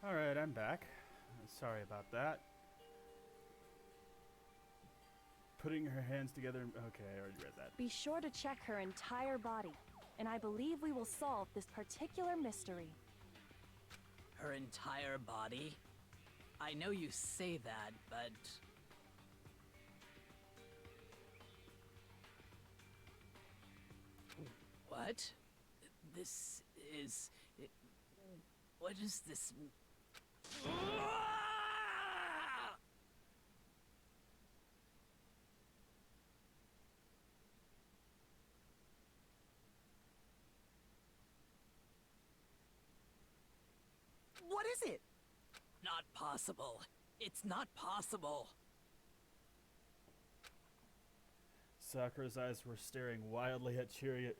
Alright, I'm back. Sorry about that. Putting her hands together. Okay, I already read that. Be sure to check her entire body, and I believe we will solve this particular mystery. Her entire body? I know you say that, but... What? This is... What is this? What is it? Not possible. It's not possible. Sakura's eyes were staring wildly at Cheerio?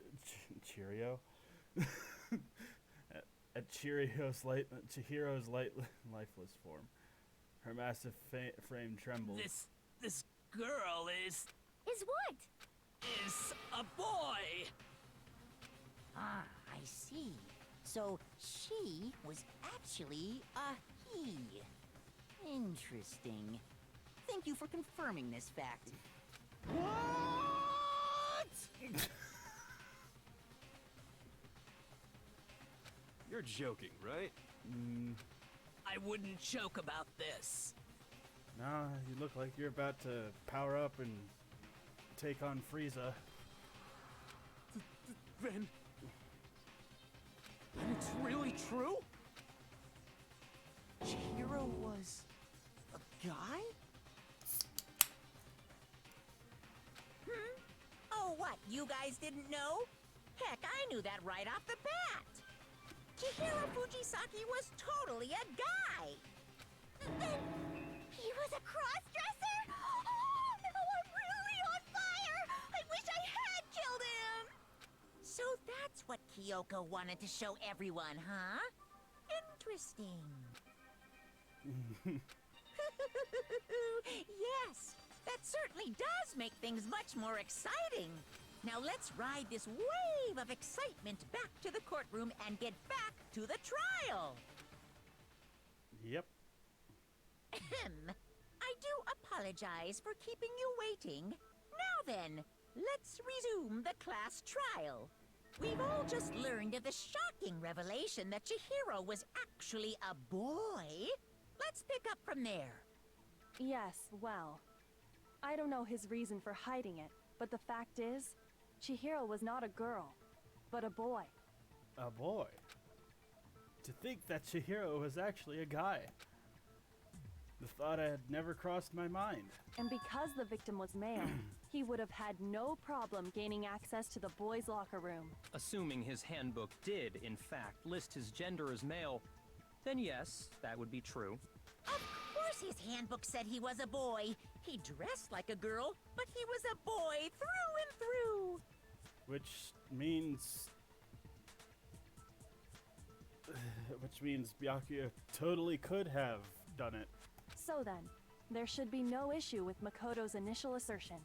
at Chihiro's lifeless form. Her massive frame trembled. This girl is what? Is a boy! Ah, I see. So she was actually a he. Interesting. Thank you for confirming this fact. What? You're joking, right? I wouldn't joke about this. Nah, you look like you're about to power up and take on Frieza. Then it's really true? Chihiro was a guy? Oh, what? You guys didn't know? Heck, I knew that right off the bat. Chihiro Fujisaki was totally a guy. Then he was a cross-dresser? Oh, now I'm really on fire! I wish I had killed him! So that's what Kyoko wanted to show everyone, huh? Interesting. Yes, that certainly does make things much more exciting. Now let's ride this wave of excitement back to the courtroom and get back to the trial. Yep. Ahem. I do apologize for keeping you waiting. Now then, let's resume the class trial. We've all just learned of the shocking revelation that Chihiro was actually a boy. Let's pick up from there. Yes, well, I don't know his reason for hiding it, but the fact is, Chihiro was not a girl, but a boy. A boy? To think that Chihiro was actually a guy. The thought had never crossed my mind. And because the victim was male, he would have had no problem gaining access to the boys' locker room. Assuming his handbook did, in fact, list his gender as male, then yes, that would be true. Of course his handbook said he was a boy. He dressed like a girl, but he was a boy through and through. Which means Byakuya totally could have done it. So then, there should be no issue with Makoto's initial assertion.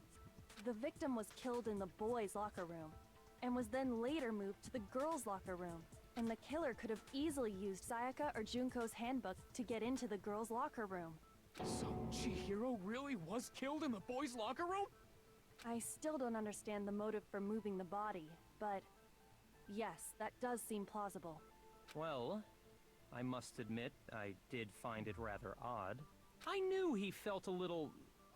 The victim was killed in the boys' locker room, and was then later moved to the girls' locker room. And the killer could have easily used Sayaka or Junko's handbook to get into the girls' locker room. So Chihiro really was killed in the boys' locker room? I still don't understand the motive for moving the body, but yes, that does seem plausible. Well, I must admit, I did find it rather odd. I knew he felt a little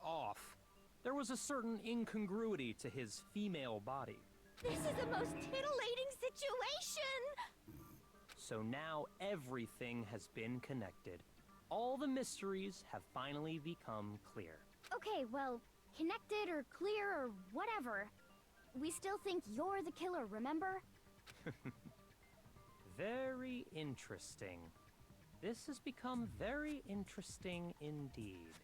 off. There was a certain incongruity to his female body. This is the most titillating situation! So now everything has been connected. All the mysteries have finally become clear. Okay, well, connected or clear or whatever. We still think you're the killer, remember? Very interesting. This has become very interesting indeed.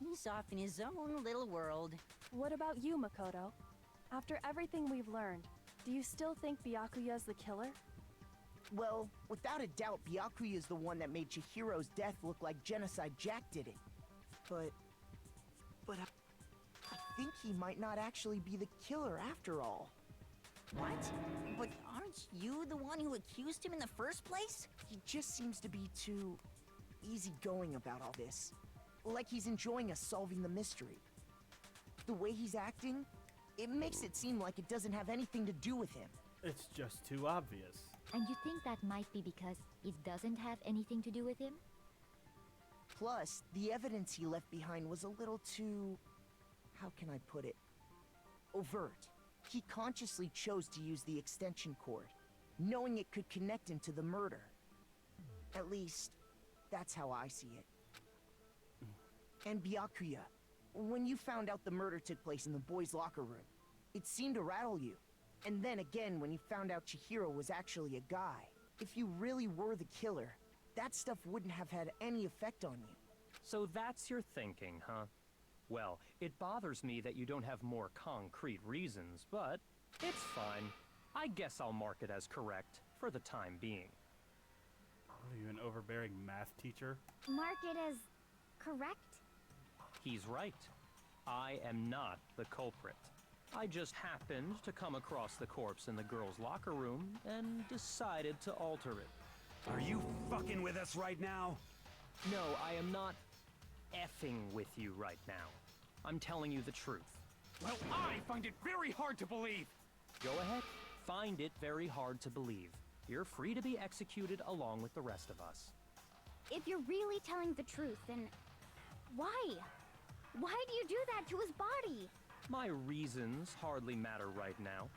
He's off in his own little world. What about you, Makoto? After everything we've learned, do you still think Byakuya's the killer? Well, without a doubt, Byakuya is the one that made Chihiro's death look like Genocide Jack did it. But I think he might not actually be the killer after all. What? But aren't you the one who accused him in the first place? He just seems to be too easygoing about all this. Like he's enjoying us solving the mystery. The way he's acting, it makes it seem like it doesn't have anything to do with him. It's just too obvious. And you think that might be because it doesn't have anything to do with him? Plus, the evidence he left behind was a little too... how can I put it? Overt. He consciously chose to use the extension cord, knowing it could connect him to the murder. At least, that's how I see it. And Byakuya, when you found out the murder took place in the boys' locker room, it seemed to rattle you. And then again, when you found out Chihiro was actually a guy, if you really were the killer, that stuff wouldn't have had any effect on you. So that's your thinking, huh? Well, it bothers me that you don't have more concrete reasons, but it's fine. I guess I'll mark it as correct for the time being. What are you, an overbearing math teacher? Mark it as correct? He's right. I am not the culprit. I just happened to come across the corpse in the girls' locker room and decided to alter it. Are you fucking with us right now? No, I am not effing with you right now. I'm telling you the truth. Well, I find it very hard to believe. Go ahead. Find it very hard to believe. You're free to be executed along with the rest of us. If you're really telling the truth, then why? Why do you do that to his body? My reasons hardly matter right now.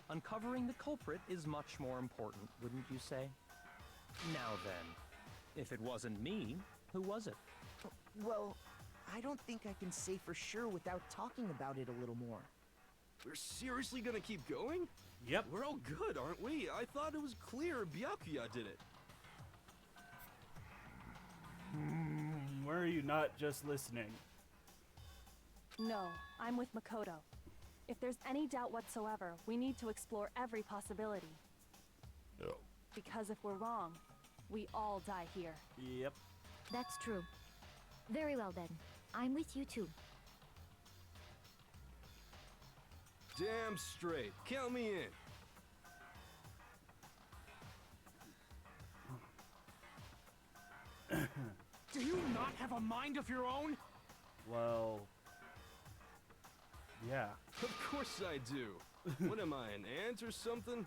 Uncovering the culprit is much more important, wouldn't you say? Now then, if it wasn't me, who was it? Well, I don't think I can say for sure without talking about it a little more. We're seriously gonna keep going? Yep. We're all good, aren't we? I thought it was clear Byakuya did it. Why are you not just listening? No, I'm with Makoto. If there's any doubt whatsoever, we need to explore every possibility. No. Because if we're wrong, we all die here. Yep. That's true. Very well then. I'm with you too. Damn straight. Count me in. Do you not have a mind of your own? Well... yeah. Of course I do. What am I, an ant or something?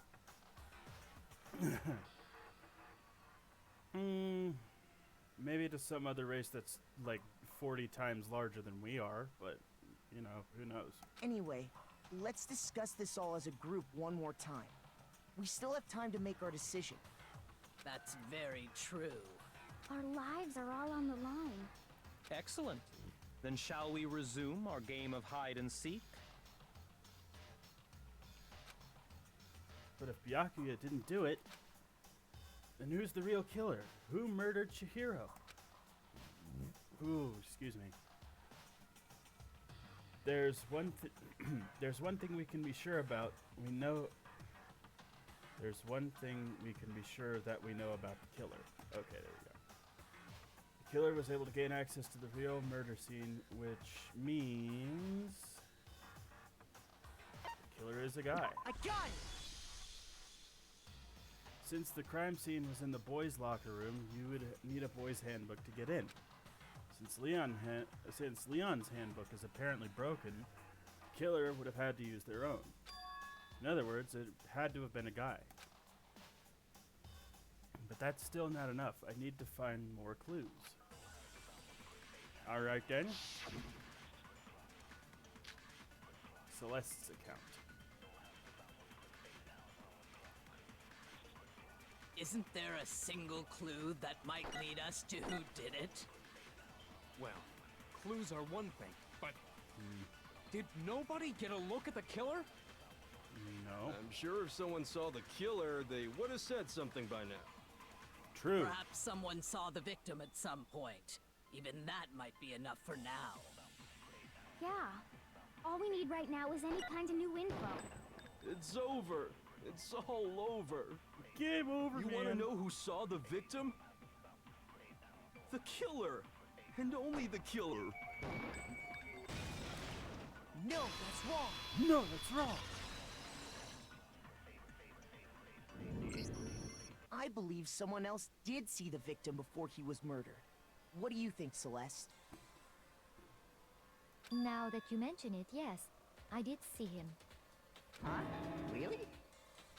Maybe to some other race that's like 40 times larger than we are, but, you know, who knows? Anyway, let's discuss this all as a group one more time. We still have time to make our decision. That's very true. Our lives are all on the line. Excellent. Then shall we resume our game of hide and seek? But if Byakuya didn't do it, then who's the real killer? Who murdered Chihiro? Ooh, excuse me. There's one thing we can be sure about. There's one thing we can be sure that we know about the killer. Okay, there we go. The killer was able to gain access to the real murder scene, which means the killer is a guy. I got it! Since the crime scene was in the boys' locker room, you would need a boys' handbook to get in. Since Leon's handbook is apparently broken, the killer would have had to use their own. In other words, it had to have been a guy. But that's still not enough. I need to find more clues. Alright then. Celeste's account. Isn't there a single clue that might lead us to who did it? Well, clues are one thing, but did nobody get a look at the killer? No. I'm sure if someone saw the killer, they would have said something by now. True. Perhaps someone saw the victim at some point. Even that might be enough for now. Yeah. All we need right now is any kind of new info. It's over. It's all over. Game over, You want to know who saw the victim? The killer. And only the killer. No, that's wrong. No, that's wrong. I believe someone else did see the victim before he was murdered. What do you think, Celeste? Now that you mention it, yes, I did see him. Huh? Really?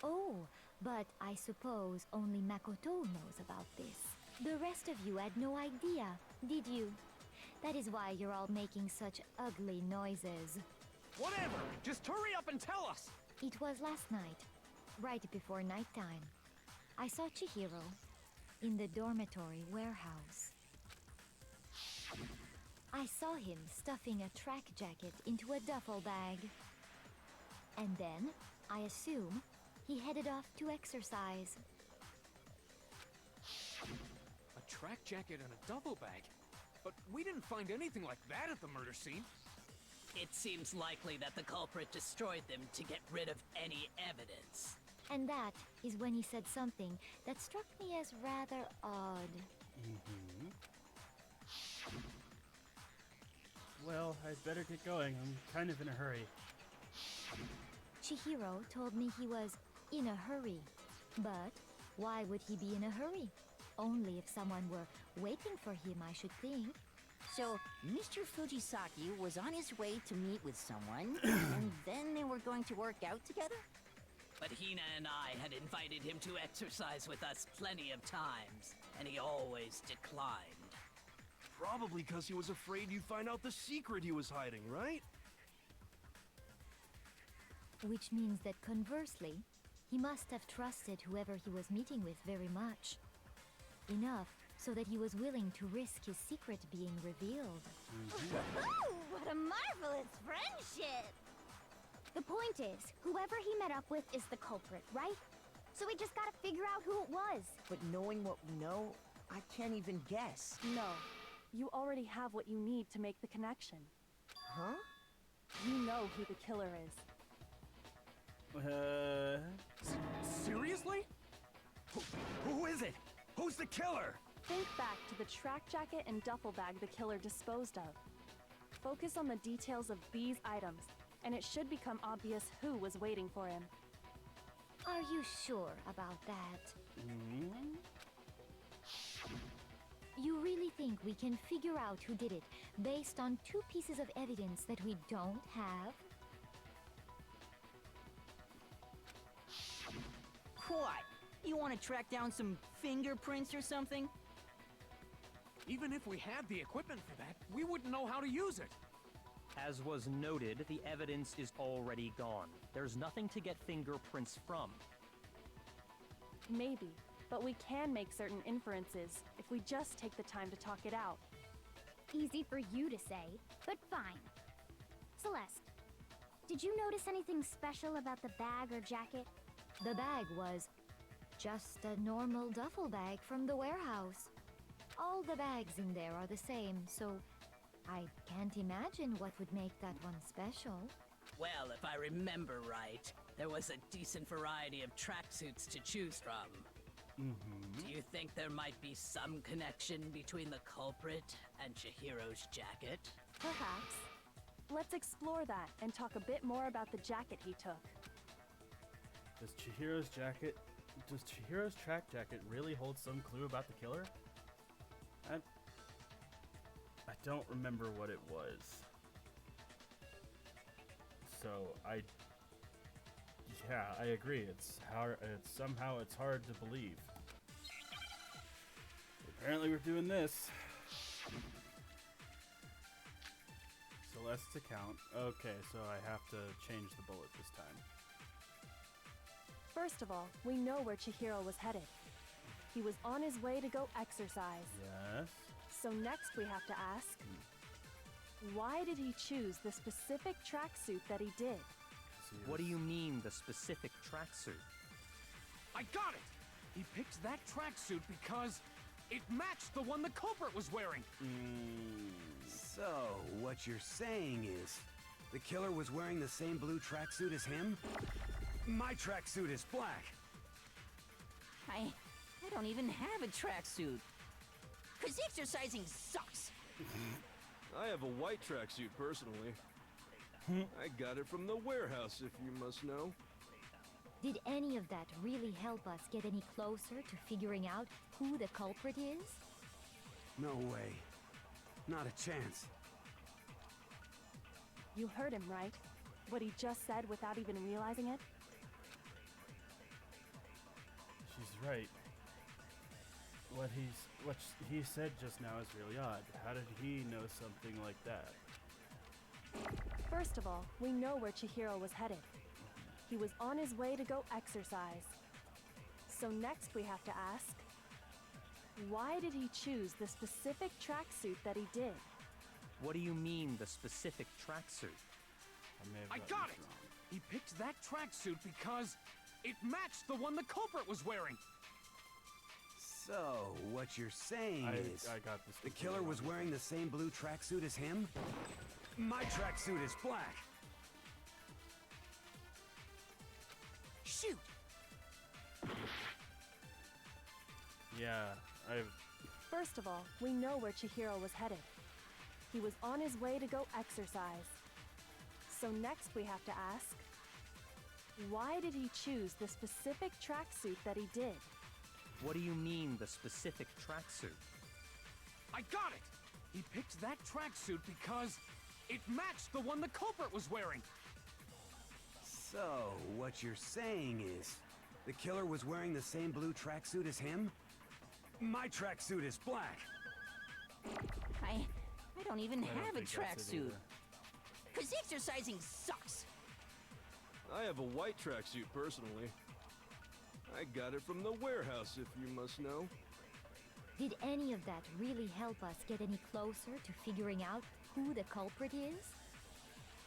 Oh, but I suppose only Makoto knows about this. The rest of you had no idea, did you? That is why you're all making such ugly noises. Whatever! Just hurry up and tell us! It was last night, right before nighttime. I saw Chihiro in the dormitory warehouse. I saw him stuffing a track jacket into a duffel bag. And then, I assume, he headed off to exercise. A track jacket and a duffel bag? But we didn't find anything like that at the murder scene. It seems likely that the culprit destroyed them to get rid of any evidence. And that is when he said something that struck me as rather odd. Well, I'd better get going. I'm kind of in a hurry. Chihiro told me he was in a hurry. But why would he be in a hurry? Only if someone were waiting for him, I should think. So, Mr. Fujisaki was on his way to meet with someone, and then they were going to work out together? But Hina and I had invited him to exercise with us plenty of times, and he always declined. Probably because he was afraid you'd find out the secret he was hiding, right? Which means that conversely, he must have trusted whoever he was meeting with very much. Enough so that he was willing to risk his secret being revealed. Ooh, what a marvelous friendship! The point is, whoever he met up with is the culprit, right? So we just gotta figure out who it was. But knowing what we know, I can't even guess. No. You already have what you need to make the connection. Huh? You know who the killer is. Seriously? Who is it? Who's the killer? Think back to the track jacket and duffel bag the killer disposed of. Focus on the details of these items, and it should become obvious who was waiting for him. Are you sure about that? You really think we can figure out who did it based on 2 pieces of evidence that we don't have? What? You want to track down some fingerprints or something? Even if we had the equipment for that, we wouldn't know how to use it. As was noted, the evidence is already gone. There's nothing to get fingerprints from. Maybe, but we can make certain inferences if we just take the time to talk it out. Easy for you to say, but fine. Celeste, did you notice anything special about the bag or jacket? The bag was just a normal duffel bag from the warehouse. All the bags in there are the same, so I can't imagine what would make that one special. Well, if I remember right, there was a decent variety of tracksuits to choose from. Do you think there might be some connection between the culprit and Chihiro's jacket? Perhaps. Let's explore that and talk a bit more about the jacket he took. Does Chihiro's track jacket really hold some clue about the killer? I don't remember what it was. So I agree. It's hard to believe. Apparently we're doing this. Celeste's account. Okay, so I have to change the bullet this time. First of all, we know where Chihiro was headed. He was on his way to go exercise. Yes. So next we have to ask, why did he choose the specific tracksuit that he did? What do you mean, the specific tracksuit? I got it! He picked that tracksuit because it matched the one the culprit was wearing. So, what you're saying is, the killer was wearing the same blue tracksuit as him? My tracksuit is black. I don't even have a tracksuit. 'Cause exercising sucks. I have a white tracksuit, personally. I got it from the warehouse, if you must know. Did any of that really help us get any closer to figuring out who the culprit is? No way. Not a chance. You heard him, right? What he just said without even realizing it? She's right. What he said just now is really odd. How did he know something like that? First of all, we know where Chihiro was headed. He was on his way to go exercise. So next we have to ask, why did he choose the specific tracksuit that he did? What do you mean, the specific tracksuit? I got it! He picked that tracksuit because it matched the one the culprit was wearing. So, what you're saying is... I got this. The killer was wearing the same blue tracksuit as him? My tracksuit is black! Shoot! Yeah, First of all, we know where Chihiro was headed. He was on his way to go exercise. So next we have to ask, why did he choose the specific tracksuit that he did? What do you mean, the specific tracksuit? I got it! He picked that tracksuit because it matched the one the culprit was wearing. So, what you're saying is, the killer was wearing the same blue tracksuit as him? My tracksuit is black! I don't even I don't have a think that's it tracksuit. either. Cause exercising sucks. I have a white tracksuit personally. I got it from the warehouse, if you must know. Did any of that really help us get any closer to figuring out who the culprit is?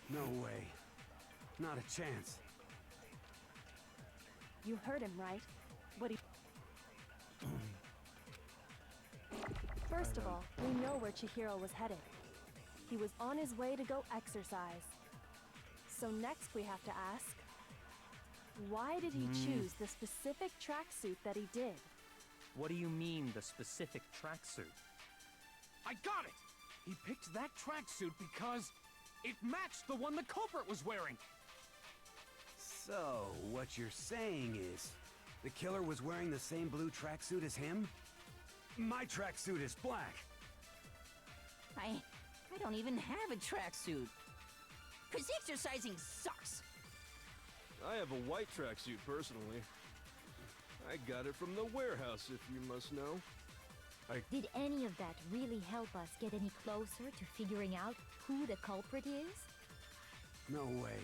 No way. Not a chance. You heard him, right? What he... First of all, we know where Chihiro was headed. He was on his way to go exercise. So next we have to ask, why did he choose the specific tracksuit that he did? What do you mean, the specific tracksuit? I got it! He picked that tracksuit because it matched the one the culprit was wearing. So, what you're saying is, the killer was wearing the same blue tracksuit as him? My tracksuit is black! I don't even have a tracksuit. Cause exercising sucks. I have a white tracksuit personally. I got it from the warehouse, if you must know. Did any of that really help us get any closer to figuring out who the culprit is? No way.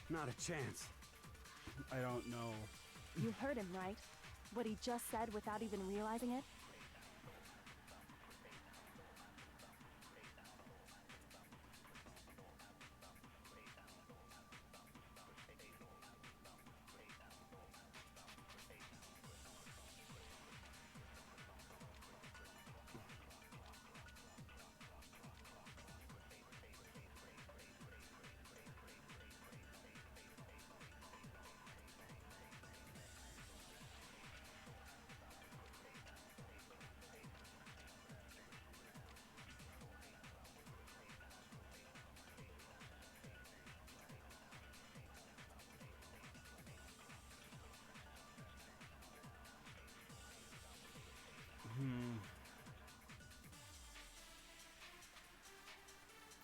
Not a chance. I don't know. You heard him, right? What he just said without even realizing it?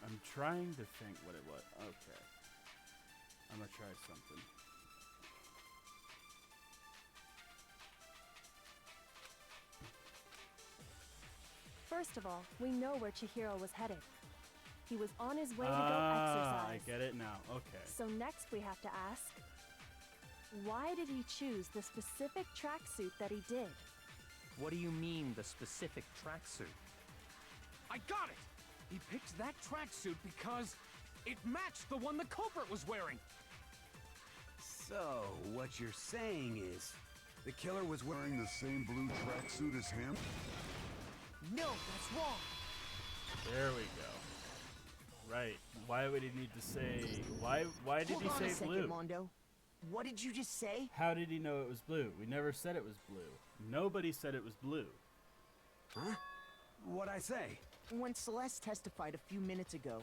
I'm trying to think what it was. Okay. I'm gonna try something. First of all, we know where Chihiro was headed. He was on his way to go I exercise. get it now. Okay. So next we have to ask, why did he choose the specific tracksuit that he did? What do you mean, the specific tracksuit? I got it! He picked that tracksuit because it matched the one the culprit was wearing. So, what you're saying is, the killer was wearing the same blue tracksuit as him? No, that's wrong. There we go. Right. Why would he need to say... Why did Hold he on say a second, blue? Mondo. What did you just say? How did he know it was blue? We never said it was blue. Nobody said it was blue. Huh? What'd I say? When Celeste testified a few minutes ago.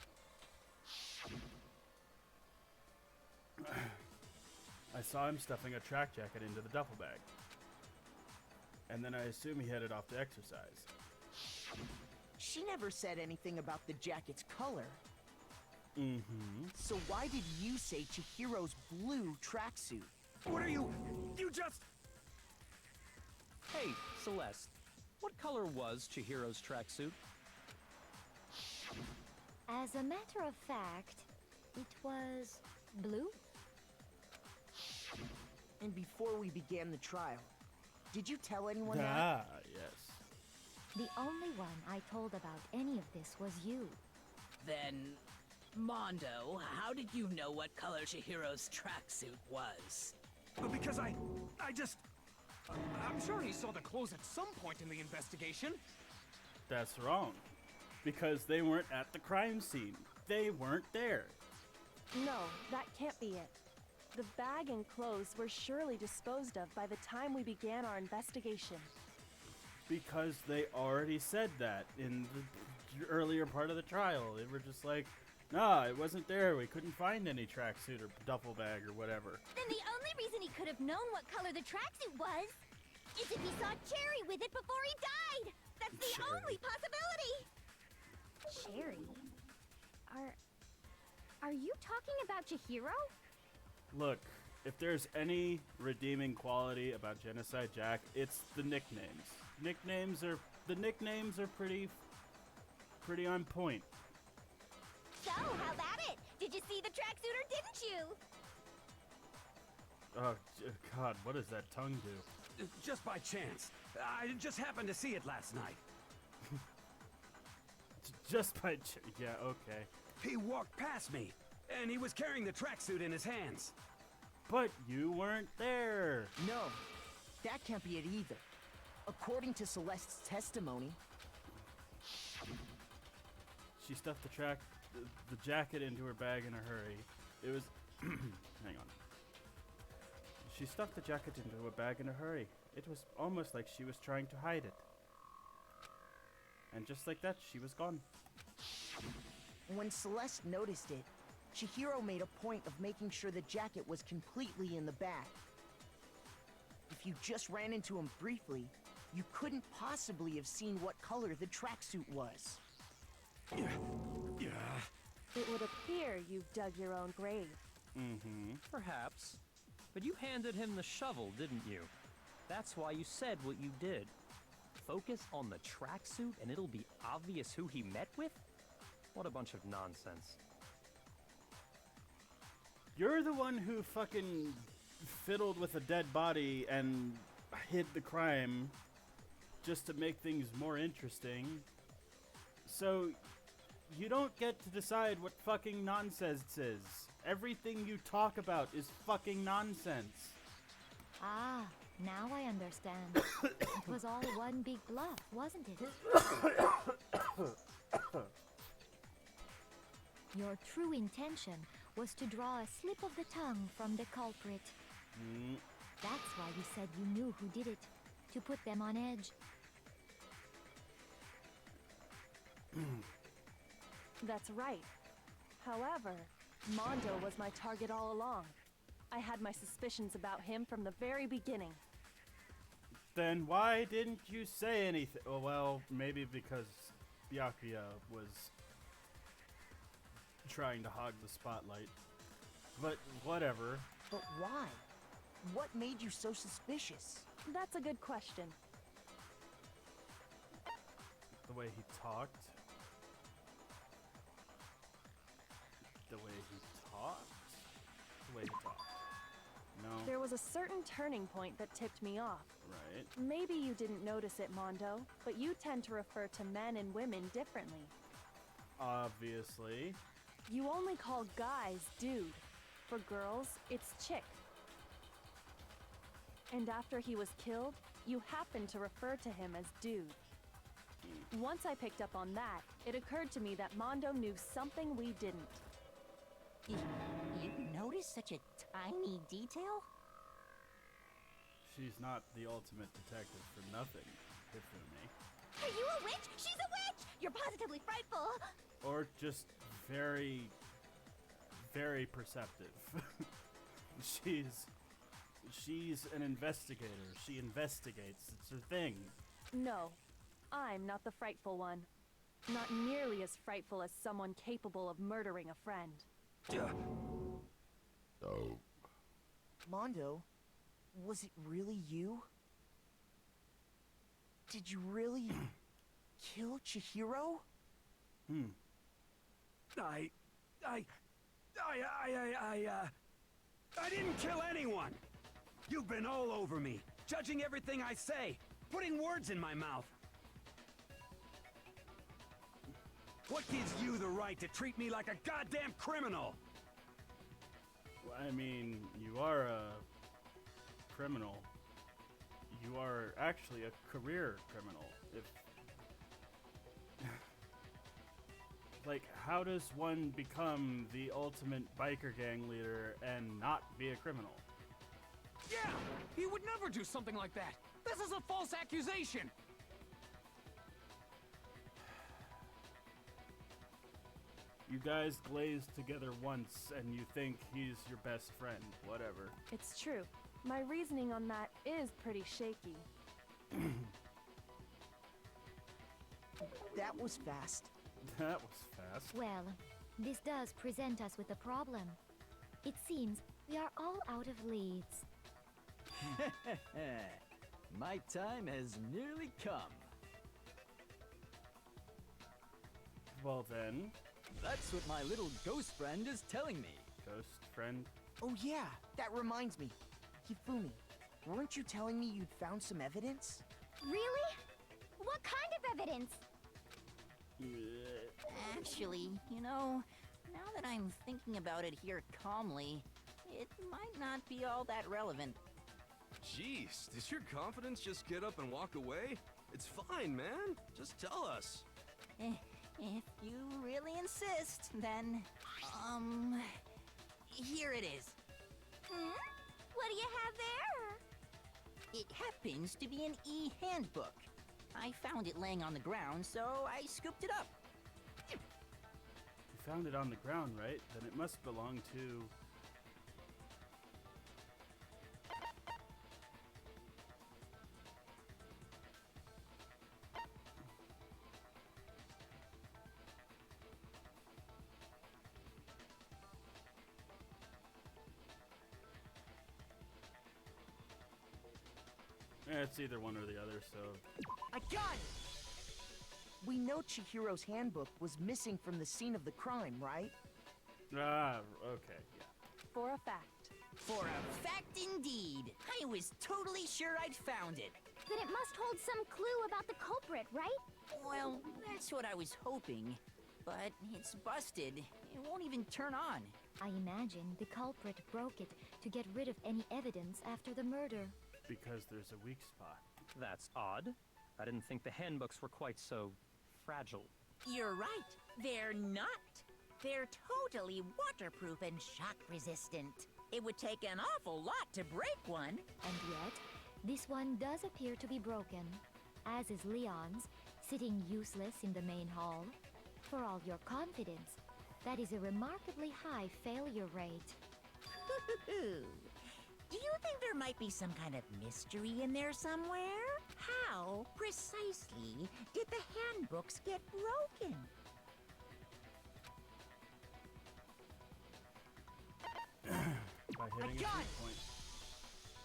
I saw him stuffing a track jacket into the duffel bag. And then I assume he headed off to exercise. She never said anything about the jacket's color. Mm-hmm. So why did you say Chihiro's blue tracksuit? What are you just... Hey, Celeste, what color was Chihiro's tracksuit? As a matter of fact, it was blue. And before we began the trial, did you tell anyone that? Ah, yes. The only one I told about any of this was you. Then, Mondo, how did you know what color Chihiro's tracksuit was? Because I'm sure he saw the clothes at some point in the investigation. That's wrong. Because they weren't at the crime scene. They weren't there. No, that can't be it. The bag and clothes were surely disposed of by the time we began our investigation. Because they already said that in the earlier part of the trial. They were just like, nah, it wasn't there. We couldn't find any tracksuit or duffel bag or whatever. Then the only reason he could have known what color the tracksuit was is if he saw Cherry with it before he died. That's the Cherry. only possibility. Cherry? Are you talking about Chihiro? Look, if there's any redeeming quality about Genocide Jack, it's the nicknames. The nicknames are pretty on point. So, how about it? Did you see the tracksuit or didn't you? Oh, God, what does that tongue do? just by chance. I just happened to see it last night. Just by yeah, okay. He walked past me, and he was carrying the tracksuit in his hands. But you weren't there. No, that can't be it either. According to Celeste's testimony, She stuffed the jacket into her bag in a hurry. It was hang on. She stuffed the jacket into a bag in a hurry. It was almost like she was trying to hide it. And just like that, she was gone. when Celeste noticed it, Chihiro made a point of making sure the jacket was completely in the bag. If you just ran into him briefly, you couldn't possibly have seen what color the tracksuit was. It would appear you've dug your own grave. Mm-hmm. Perhaps. But you handed him the shovel, didn't you? That's why you said what you did. Focus on the tracksuit and it'll be obvious who he met with? What a bunch of nonsense. You're the one who fucking fiddled with a dead body and hid the crime just to make things more interesting. So you don't get to decide what fucking nonsense is. Everything you talk about is fucking nonsense. Ah, now I understand. It was all one big bluff, wasn't it? Your true intention was to draw a slip of the tongue from the culprit. That's why you said you knew who did it, to put them on edge. That's right. However, Mondo was my target all along. I had my suspicions about him from the very beginning. Then why didn't you say anything? Oh, well, maybe because Byakuya was trying to hog the spotlight. But whatever. But why? What made you so suspicious? That's a good question. The way he talked. The way he talked? The way he talked. No. There was a certain turning point that tipped me off. Right. Maybe you didn't notice it, Mondo, but you tend to refer to men and women differently. Obviously. You only call guys dude. For girls, it's chick. And after he was killed, you happened to refer to him as dude. Once I picked up on that, it occurred to me that Mondo knew something we didn't. You noticed such a tiny detail? She's not the ultimate detective for nothing, Hifumi. Are you a witch? She's a witch! You're positively frightful! Or just very, very perceptive. She's She's an investigator. She investigates. It's her thing. No, I'm not the frightful one. Not nearly as frightful as someone capable of murdering a friend. Oh. Mondo, was it really you? Did you really kill Chihiro? I didn't kill anyone! You've been all over me, judging everything I say, putting words in my mouth. What gives you the right to treat me like a goddamn criminal? Well, I mean, you are a criminal. You are actually a career criminal. If like, how does one become the ultimate biker gang leader and not be a criminal? Yeah! He would never do something like that! This is a false accusation! You guys glazed together once and you think he's your best friend. Whatever. It's true. My reasoning on that is pretty shaky. That was fast. That was fast. Well, this does present us with a problem. It seems we are all out of leads. My time has nearly come. Well then. That's what my little ghost friend is telling me. Ghost friend? Oh yeah, that reminds me. Hifumi, weren't you telling me you'd found some evidence? Really? What kind of evidence? Actually, you know, now that I'm thinking about it here calmly, it might not be all that relevant. Jeez, does your confidence just get up and walk away? It's fine, man. Just tell us. If you really insist, then, here it is. What do you have there? It happens to be an e-handbook. I found it laying on the ground, so I scooped it up. You found it on the ground, right? Then it must belong to... It's either one or the other, so... I got it! We know Chihiro's handbook was missing from the scene of the crime, right? Ah, okay, yeah. For a fact. For a fact indeed. I was totally sure I'd found it. Then it must hold some clue about the culprit, right? Well, that's what I was hoping. But it's busted. It won't even turn on. I imagine the culprit broke it to get rid of any evidence after the murder. Because there's a weak spot. That's odd. I didn't think the handbooks were quite so fragile. You're right. They're not. They're totally waterproof and shock resistant. It would take an awful lot to break one. And yet, this one does appear to be broken, as is Leon's, sitting useless in the main hall. For all your confidence, that is a remarkably high failure rate. Do you think there might be some kind of mystery in there somewhere? How, precisely, did the handbooks get broken? By hitting a weak point.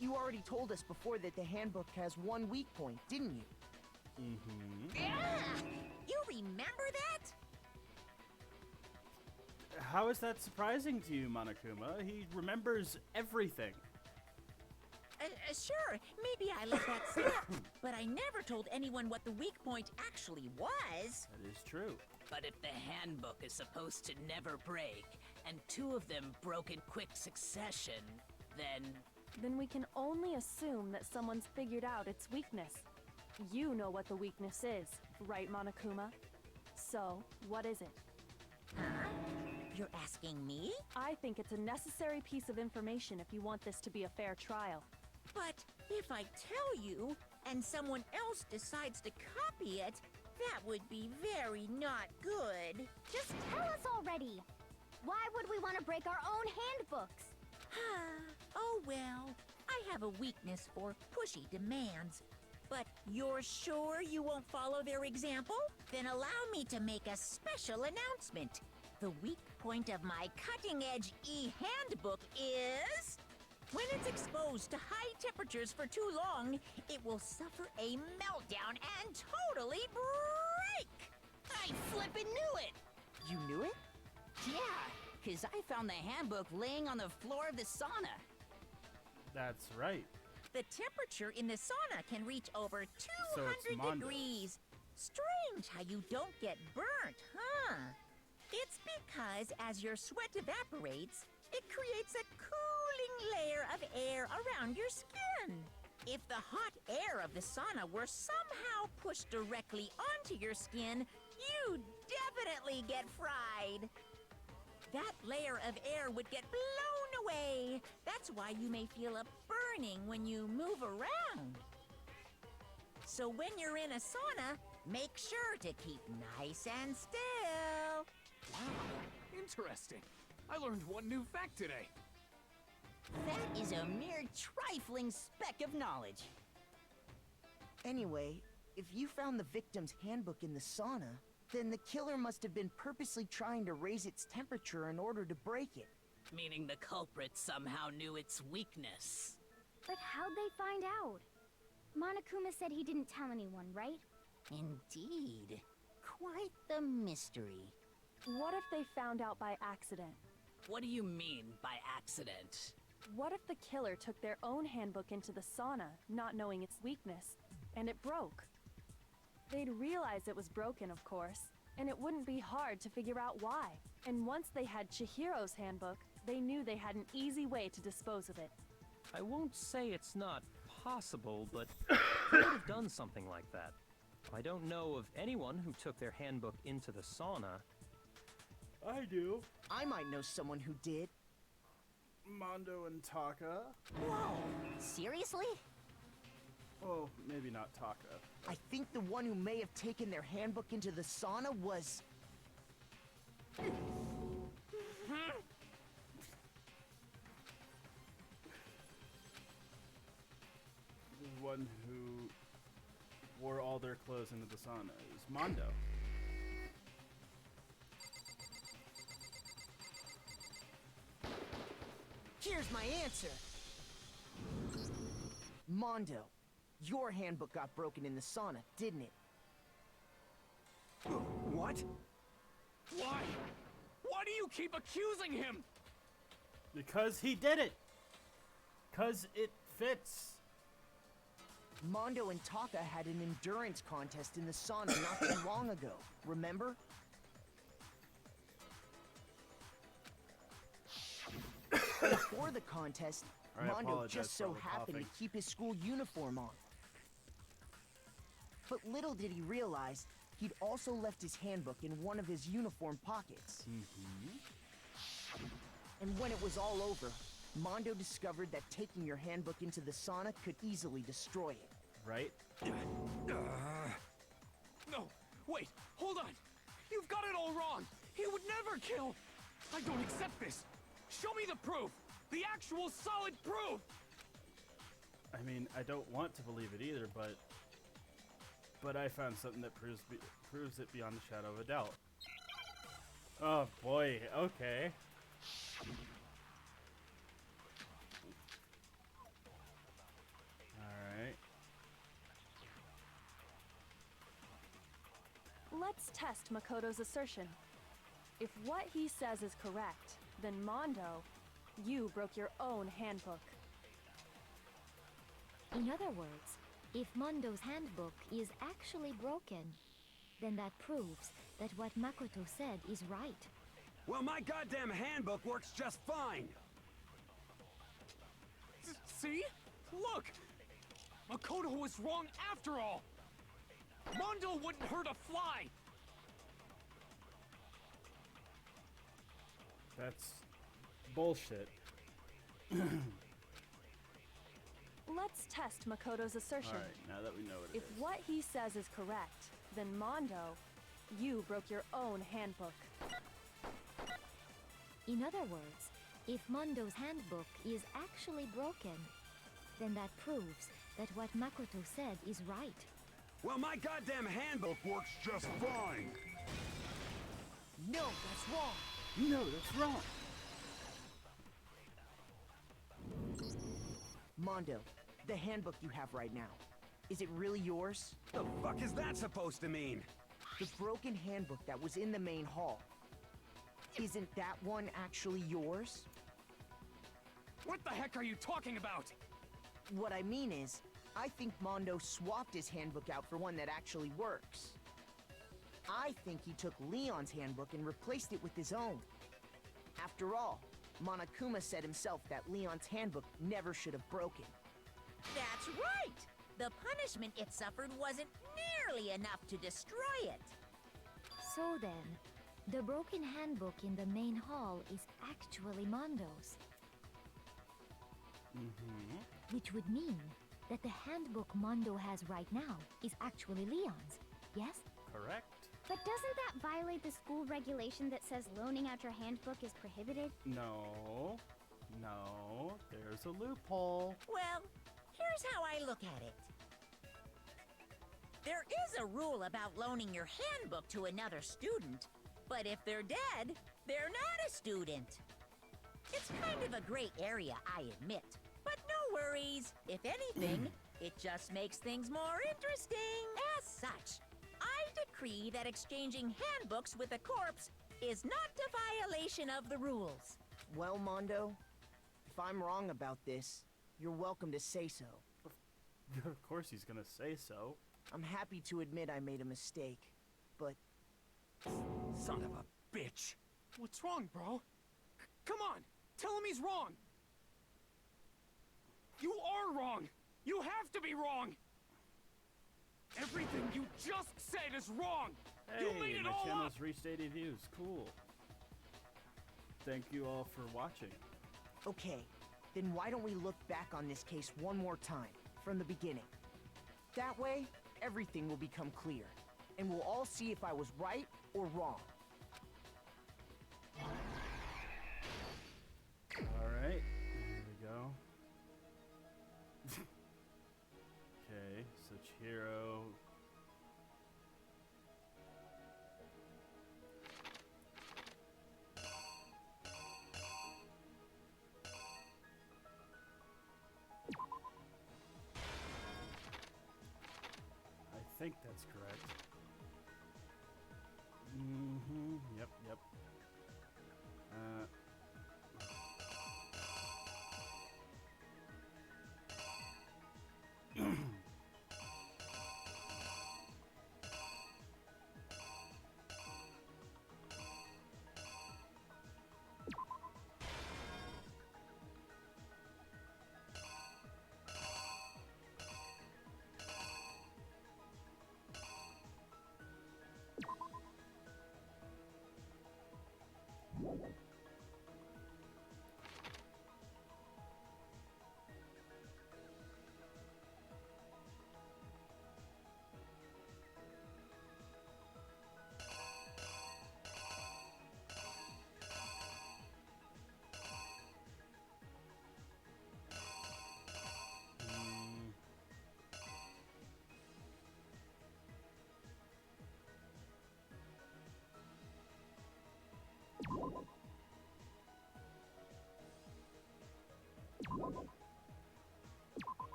You already told us before that the handbook has one weak point, didn't you? Mm-hmm. You remember that? How is that surprising to you, Monokuma? He remembers everything. Sure, maybe I let that slip, but I never told anyone what the weak point actually was. That is true. But if the handbook is supposed to never break, and two of them broke in quick succession, then we can only assume that someone's figured out its weakness. You know what the weakness is, right, Monokuma? So, what is it? Huh? You're asking me? I think it's a necessary piece of information if you want this to be a fair trial. But if I tell you, and someone else decides to copy it, that would be very not good. Just tell us already! Why would we want to break our own handbooks? Oh well, I have a weakness for pushy demands. But you're sure you won't follow their example? Then allow me to make a special announcement. The weak point of my cutting-edge e-handbook is... when it's exposed to high temperatures for too long, it will suffer a meltdown and totally break! I flippin' knew it! You knew it? Yeah, 'cause I found the handbook laying on the floor of the sauna. That's right. The temperature in the sauna can reach over 200 Mondo's. degrees. Strange how you don't get burnt, huh? It's because as your sweat evaporates, it creates a cooling layer of air around your skin. If the hot air of the sauna were somehow pushed directly onto your skin, you'd definitely get fried. That layer of air would get blown away. That's why you may feel a burning when you move around. So when you're in a sauna, make sure to keep nice and still. Wow, interesting. I learned one new fact today. That is a mere trifling speck of knowledge. Anyway, if you found the victim's handbook in the sauna, then the killer must have been purposely trying to raise its temperature in order to break it. Meaning the culprit somehow knew its weakness. But how'd they find out? Monokuma said he didn't tell anyone, right? Indeed. Quite the mystery. What if they found out by accident? What do you mean by accident? What if the killer took their own handbook into the sauna, not knowing its weakness, and it broke? They'd realize it was broken, of course, and it wouldn't be hard to figure out why. And once they had Chihiro's handbook, they knew they had an easy way to dispose of it. I won't say it's not possible, but they could have done something like that. I don't know of anyone who took their handbook into the sauna. I do. I might know someone who did. Mondo and Taka. Whoa! Seriously? Oh, maybe not Taka. I think the one who may have taken their handbook into the sauna was... The one who wore all their clothes into the sauna is Mondo. Here's my answer. Mondo, your handbook got broken in the sauna, didn't it? What? Why? Why do you keep accusing him? Because he did it. Because it fits. Mondo and Taka had an endurance contest in the sauna not too long ago, remember? Before the contest, I Mondo apologize just for all so the happened coughing. to keep his school uniform on. But little did he realize, he'd also left his handbook in one of his uniform pockets. And when it was all over, Mondo discovered that taking your handbook into the sauna could easily destroy it. Right? No, wait, hold on. You've got it all wrong. He would never kill. I don't accept this. Show me the proof. The actual solid proof. I mean, I don't want to believe it either, but I found something that proves it beyond the shadow of a doubt. Oh boy, okay. Alright. Let's test Makoto's assertion. If what he says is correct, then Mondo, you broke your own handbook. In other words, if Mondo's handbook is actually broken, then that proves that what Makoto said is right. Well, my goddamn handbook works just fine. See? Look! Makoto was wrong after all! Mondo wouldn't hurt a fly! That's bullshit. Let's test Makoto's assertion. Alright, now that we know what it If is. what he says is correct, then Mondo, you broke your own handbook. In other words, if Mondo's handbook is actually broken, then that proves that what Makoto said is right. Well, my goddamn handbook works just fine. No, that's wrong. No, that's wrong. Mondo, the handbook you have right now, is it really yours? The fuck is that supposed to mean? The broken handbook that was in the main hall. Isn't that one actually yours? What the heck are you talking about? What I mean is, I think Mondo swapped his handbook out for one that actually works. I think he took Leon's handbook and replaced it with his own. After all, Monokuma said himself that Leon's handbook never should have broken. That's right! The punishment it suffered wasn't nearly enough to destroy it. So then, the broken handbook in the main hall is actually Mondo's. Which would mean that the handbook Mondo has right now is actually Leon's, yes? Correct. But doesn't that violate the school regulation that says loaning out your handbook is prohibited? No. No, there's a loophole. Well, here's how I look at it. There is a rule about loaning your handbook to another student, but if they're dead, they're not a student. It's kind of a gray area, I admit. But no worries. If anything, it just makes things more interesting. As such, I decree that exchanging handbooks with a corpse is not a violation of the rules. Well, Mondo, if I'm wrong about this, you're welcome to say so. Of course he's gonna say so. I'm happy to admit I made a mistake, but... Son of a bitch! What's wrong, bro? Come on! Tell him he's wrong! You are wrong! You have to be wrong! Everything you just said is wrong! Hey, You made it my all channel's up! reached 80 views. Cool. Thank you all for watching. Okay, then why don't we look back on this case one more time, from the beginning? That way, everything will become clear, and we'll all see if I was right or wrong. Alright, here we go. Okay, so Chihiro. I think that's correct. Yep.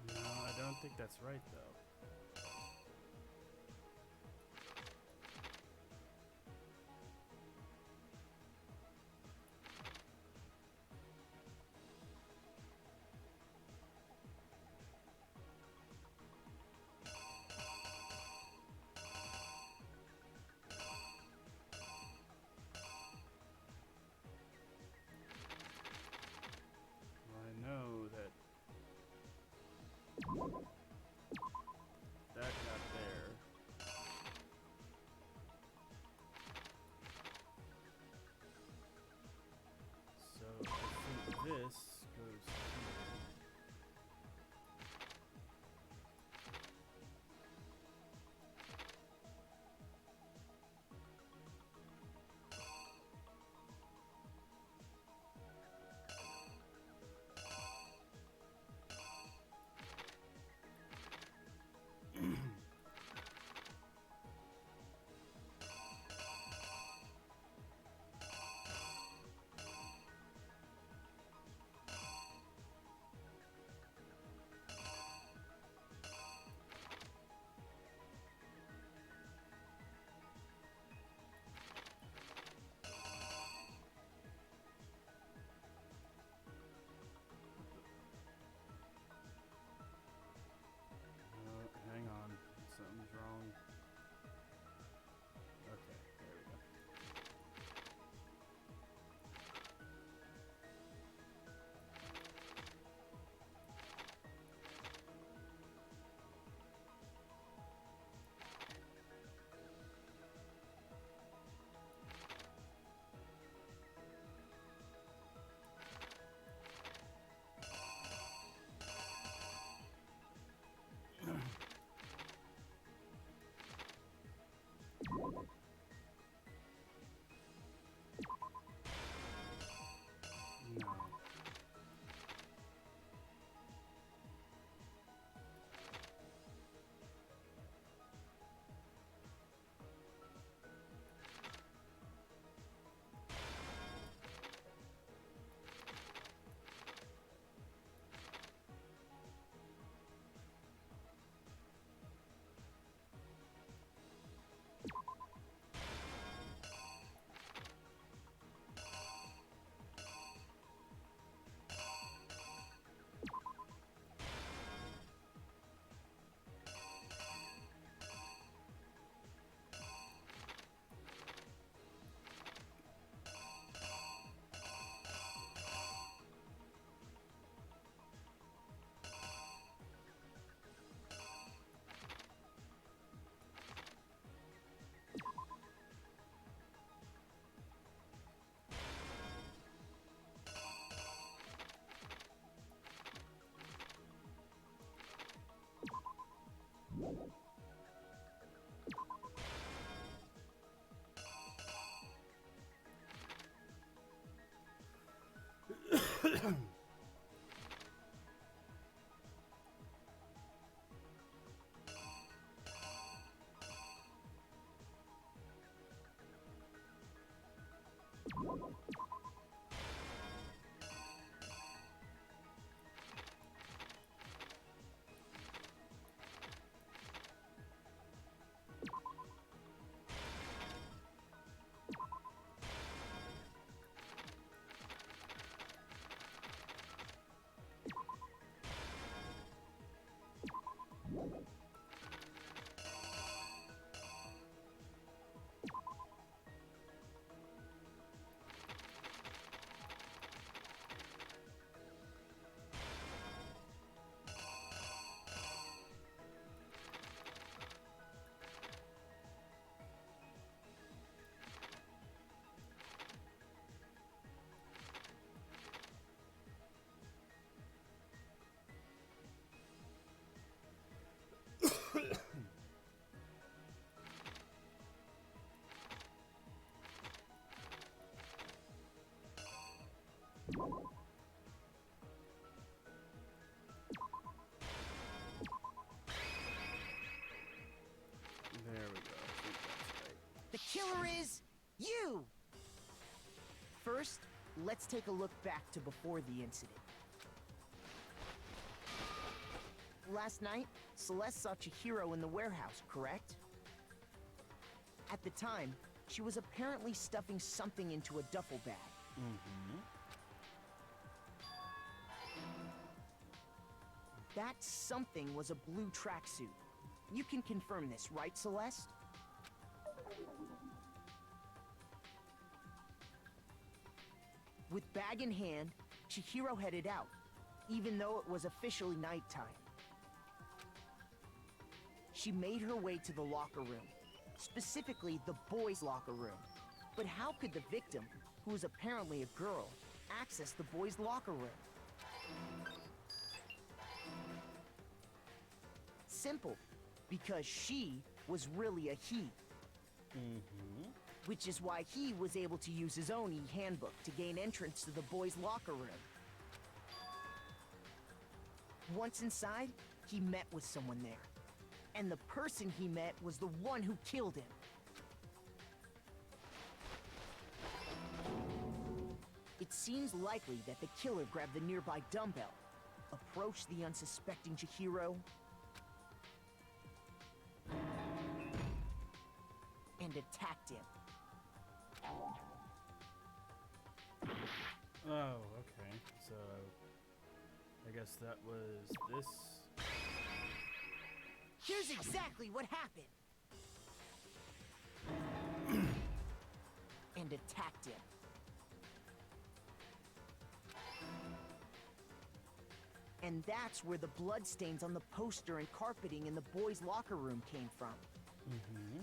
No, I don't think that's right, though. I know that that got there. So I think this goes here. There we go. I think that's right. The killer is you! First, let's take a look back to before the incident. Last night, Celeste saw Chihiro in the warehouse, correct? At the time, she was apparently stuffing something into a duffel bag. Mm-hmm. That something was a blue tracksuit. You can confirm this, right, Celeste? With bag in hand, Chihiro headed out, even though it was officially nighttime. She made her way to the locker room, specifically the boys' locker room. But how could the victim, who was apparently a girl, access the boys' locker room? Simple, because she was really a he. Mm-hmm. Which is why he was able to use his own e-handbook to gain entrance to the boys' locker room. Once inside, he met with someone there. And the person he met was the one who killed him. It seems likely that the killer grabbed the nearby dumbbell, approached the unsuspecting Chihiro, and attacked him. Oh, okay. So, I guess that was this. Here's exactly what happened. And attacked him. And that's where the bloodstains on the poster and carpeting in the boys' locker room came from. Mm-hmm.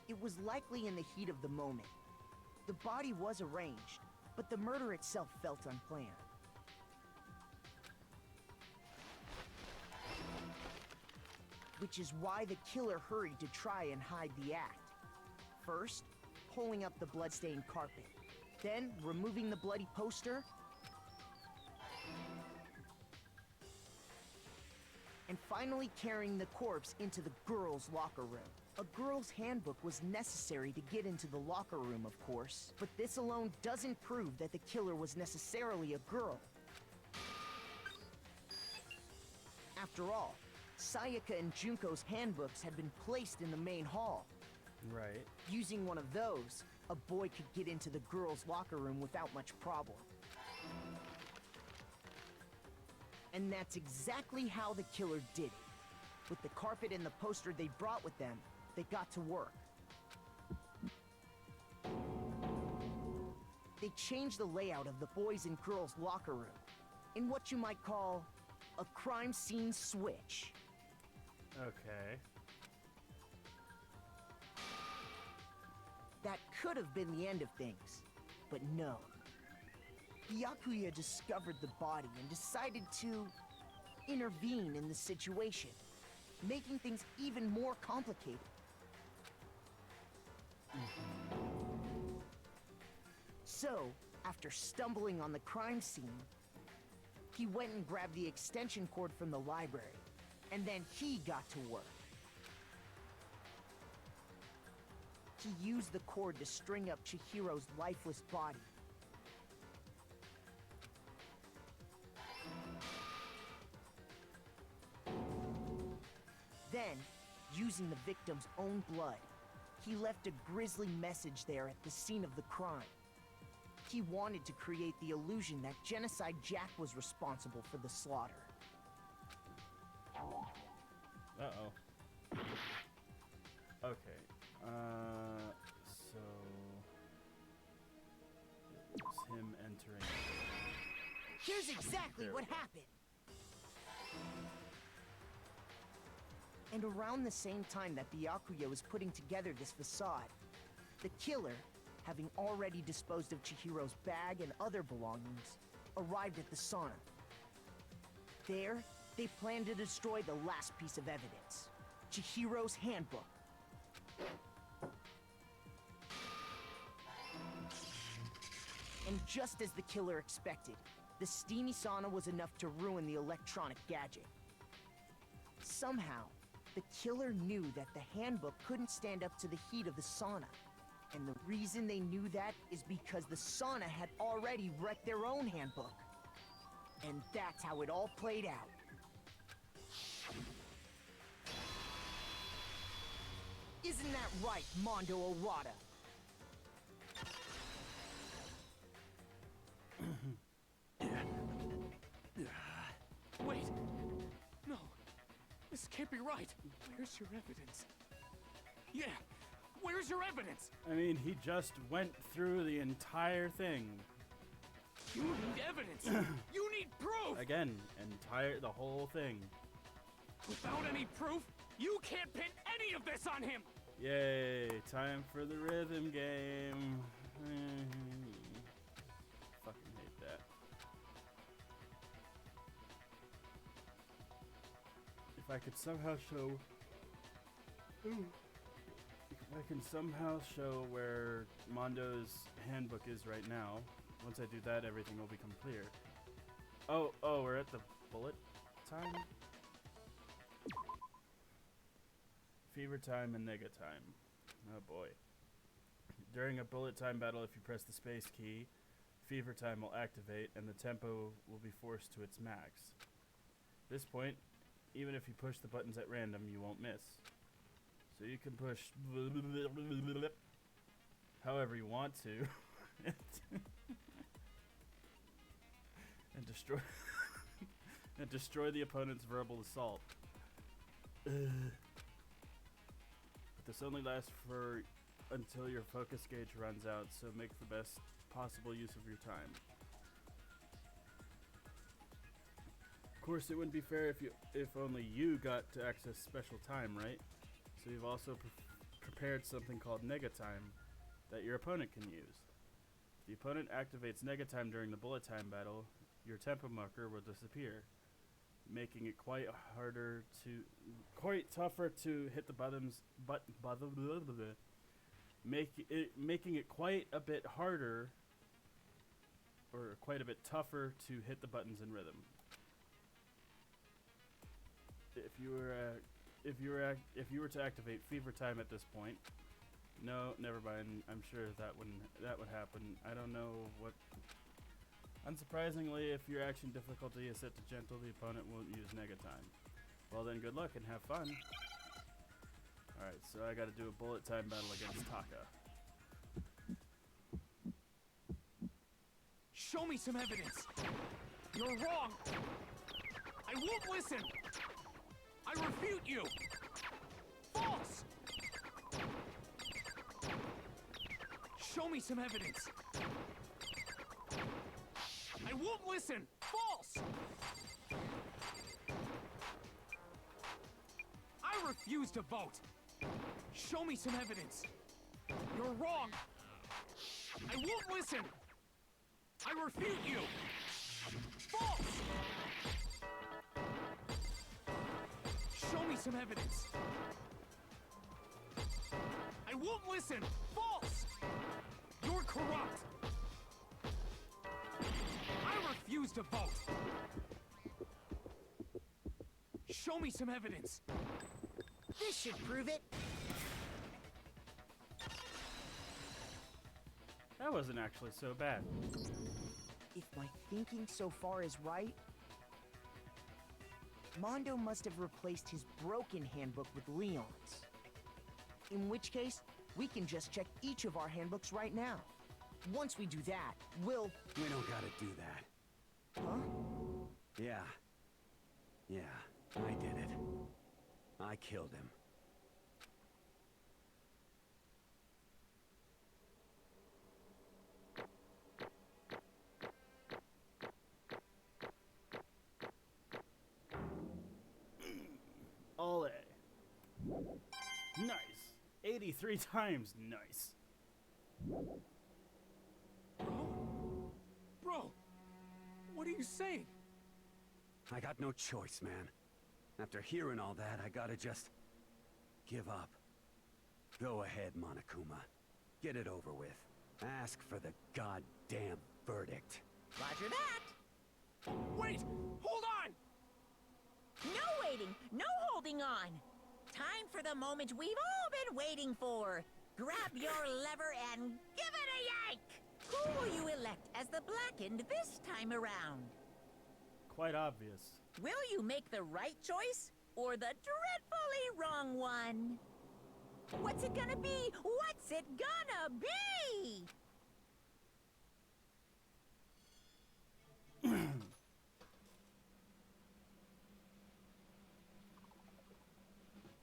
It was likely in the heat of the moment. The body was arranged, but the murder itself felt unplanned. Which is why the killer hurried to try and hide the act. First, pulling up the bloodstained carpet. Then, removing the bloody poster. And finally carrying the corpse into the girls' locker room. A girl's handbook was necessary to get into the locker room, of course, but this alone doesn't prove that the killer was necessarily a girl. After all, Sayaka and Junko's handbooks had been placed in the main hall. Right. Using one of those, a boy could get into the girls' locker room without much problem. And that's exactly how the killer did it. With the carpet and the poster they brought with them, they got to work. They changed the layout of the boys' and girls' locker room in what you might call a crime scene switch. Okay. That could have been the end of things, but no. Byakuya discovered the body and decided to intervene in the situation, making things even more complicated. So, after stumbling on the crime scene, he went and grabbed the extension cord from the library, and then he got to work. He used the cord to string up Chihiro's lifeless body. Then, using the victim's own blood, he left a grisly message there at the scene of the crime. He wanted to create the illusion that Genocide Jack was responsible for the slaughter. Uh-oh. Okay. So... it was him entering... Here's exactly what happened! And around the same time that Byakuya was putting together this facade, the killer, having already disposed of Chihiro's bag and other belongings, arrived at the sauna. There, they planned to destroy the last piece of evidence, Chihiro's handbook. And just as the killer expected, the steamy sauna was enough to ruin the electronic gadget. Somehow, the killer knew that the handbook couldn't stand up to the heat of the sauna. And the reason they knew that is because the sauna had already wrecked their own handbook. And that's how it all played out. Isn't that right, Mondo Orada? Wait! No! This can't be right! Where's your evidence? Yeah! Where's your evidence? I mean, he just went through the entire thing. You need evidence! You need proof! Again, the whole thing. Without any proof, you can't pin any of this on him! Yay, time for the rhythm game. Fucking hate that. If I could somehow show... If I can somehow show where Mondo's handbook is right now, once I do that, everything will become clear. Oh, we're at the bullet time? Fever time and nega time. Oh boy. During a bullet time battle, if you press the space key, fever time will activate and the tempo will be forced to its max. At this point, even if you push the buttons at random, you won't miss. So you can push however you want to and destroy the opponent's verbal assault. But this only lasts until your focus gauge runs out, so make the best possible use of your time. Of course, it wouldn't be fair if only you got to access special time, right? So you've also prepared something called nega time that your opponent can use. If the opponent activates nega time during the bullet time battle, your tempo marker will disappear, making it quite tougher to hit the buttons, making it quite a bit harder, or quite a bit tougher to hit the buttons in rhythm. If you were to activate fever time at this point, no, never mind. I'm sure that would happen. I don't know what. Unsurprisingly, if your action difficulty is set to gentle, the opponent won't use nega time. Well then, good luck and have fun. Alright, so I gotta do a bullet time battle against Taka. Show me some evidence! You're wrong! I won't listen! I refute you! False! Show me some evidence! I won't listen! False! I refuse to vote! Show me some evidence! You're wrong! I won't listen! I refute you! False! Show me some evidence! I won't listen! False! defused a vault. Show me some evidence. This should prove it. That wasn't actually so bad. If my thinking so far is right, Mondo must have replaced his broken handbook with Leon's. In which case, we can just check each of our handbooks right now. Once we do that, we'll... We don't gotta do that. Huh? Yeah, I did it. I killed him. All A. Nice. 83 times nice. Bro, what are you saying? I got no choice, man. After hearing all that, I gotta just... give up. Go ahead, Monokuma. Get it over with. Ask for the goddamn verdict. Roger that. Wait! Hold on! No waiting, no holding on. Time for the moment we've all been waiting for. Grab your lever and give it a yank! Who will you elect as the Blackened this time around? Quite obvious. Will you make the right choice or the dreadfully wrong one? What's it gonna be? What's it gonna be?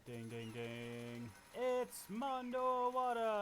Ding, ding, ding. It's Mondo Wada!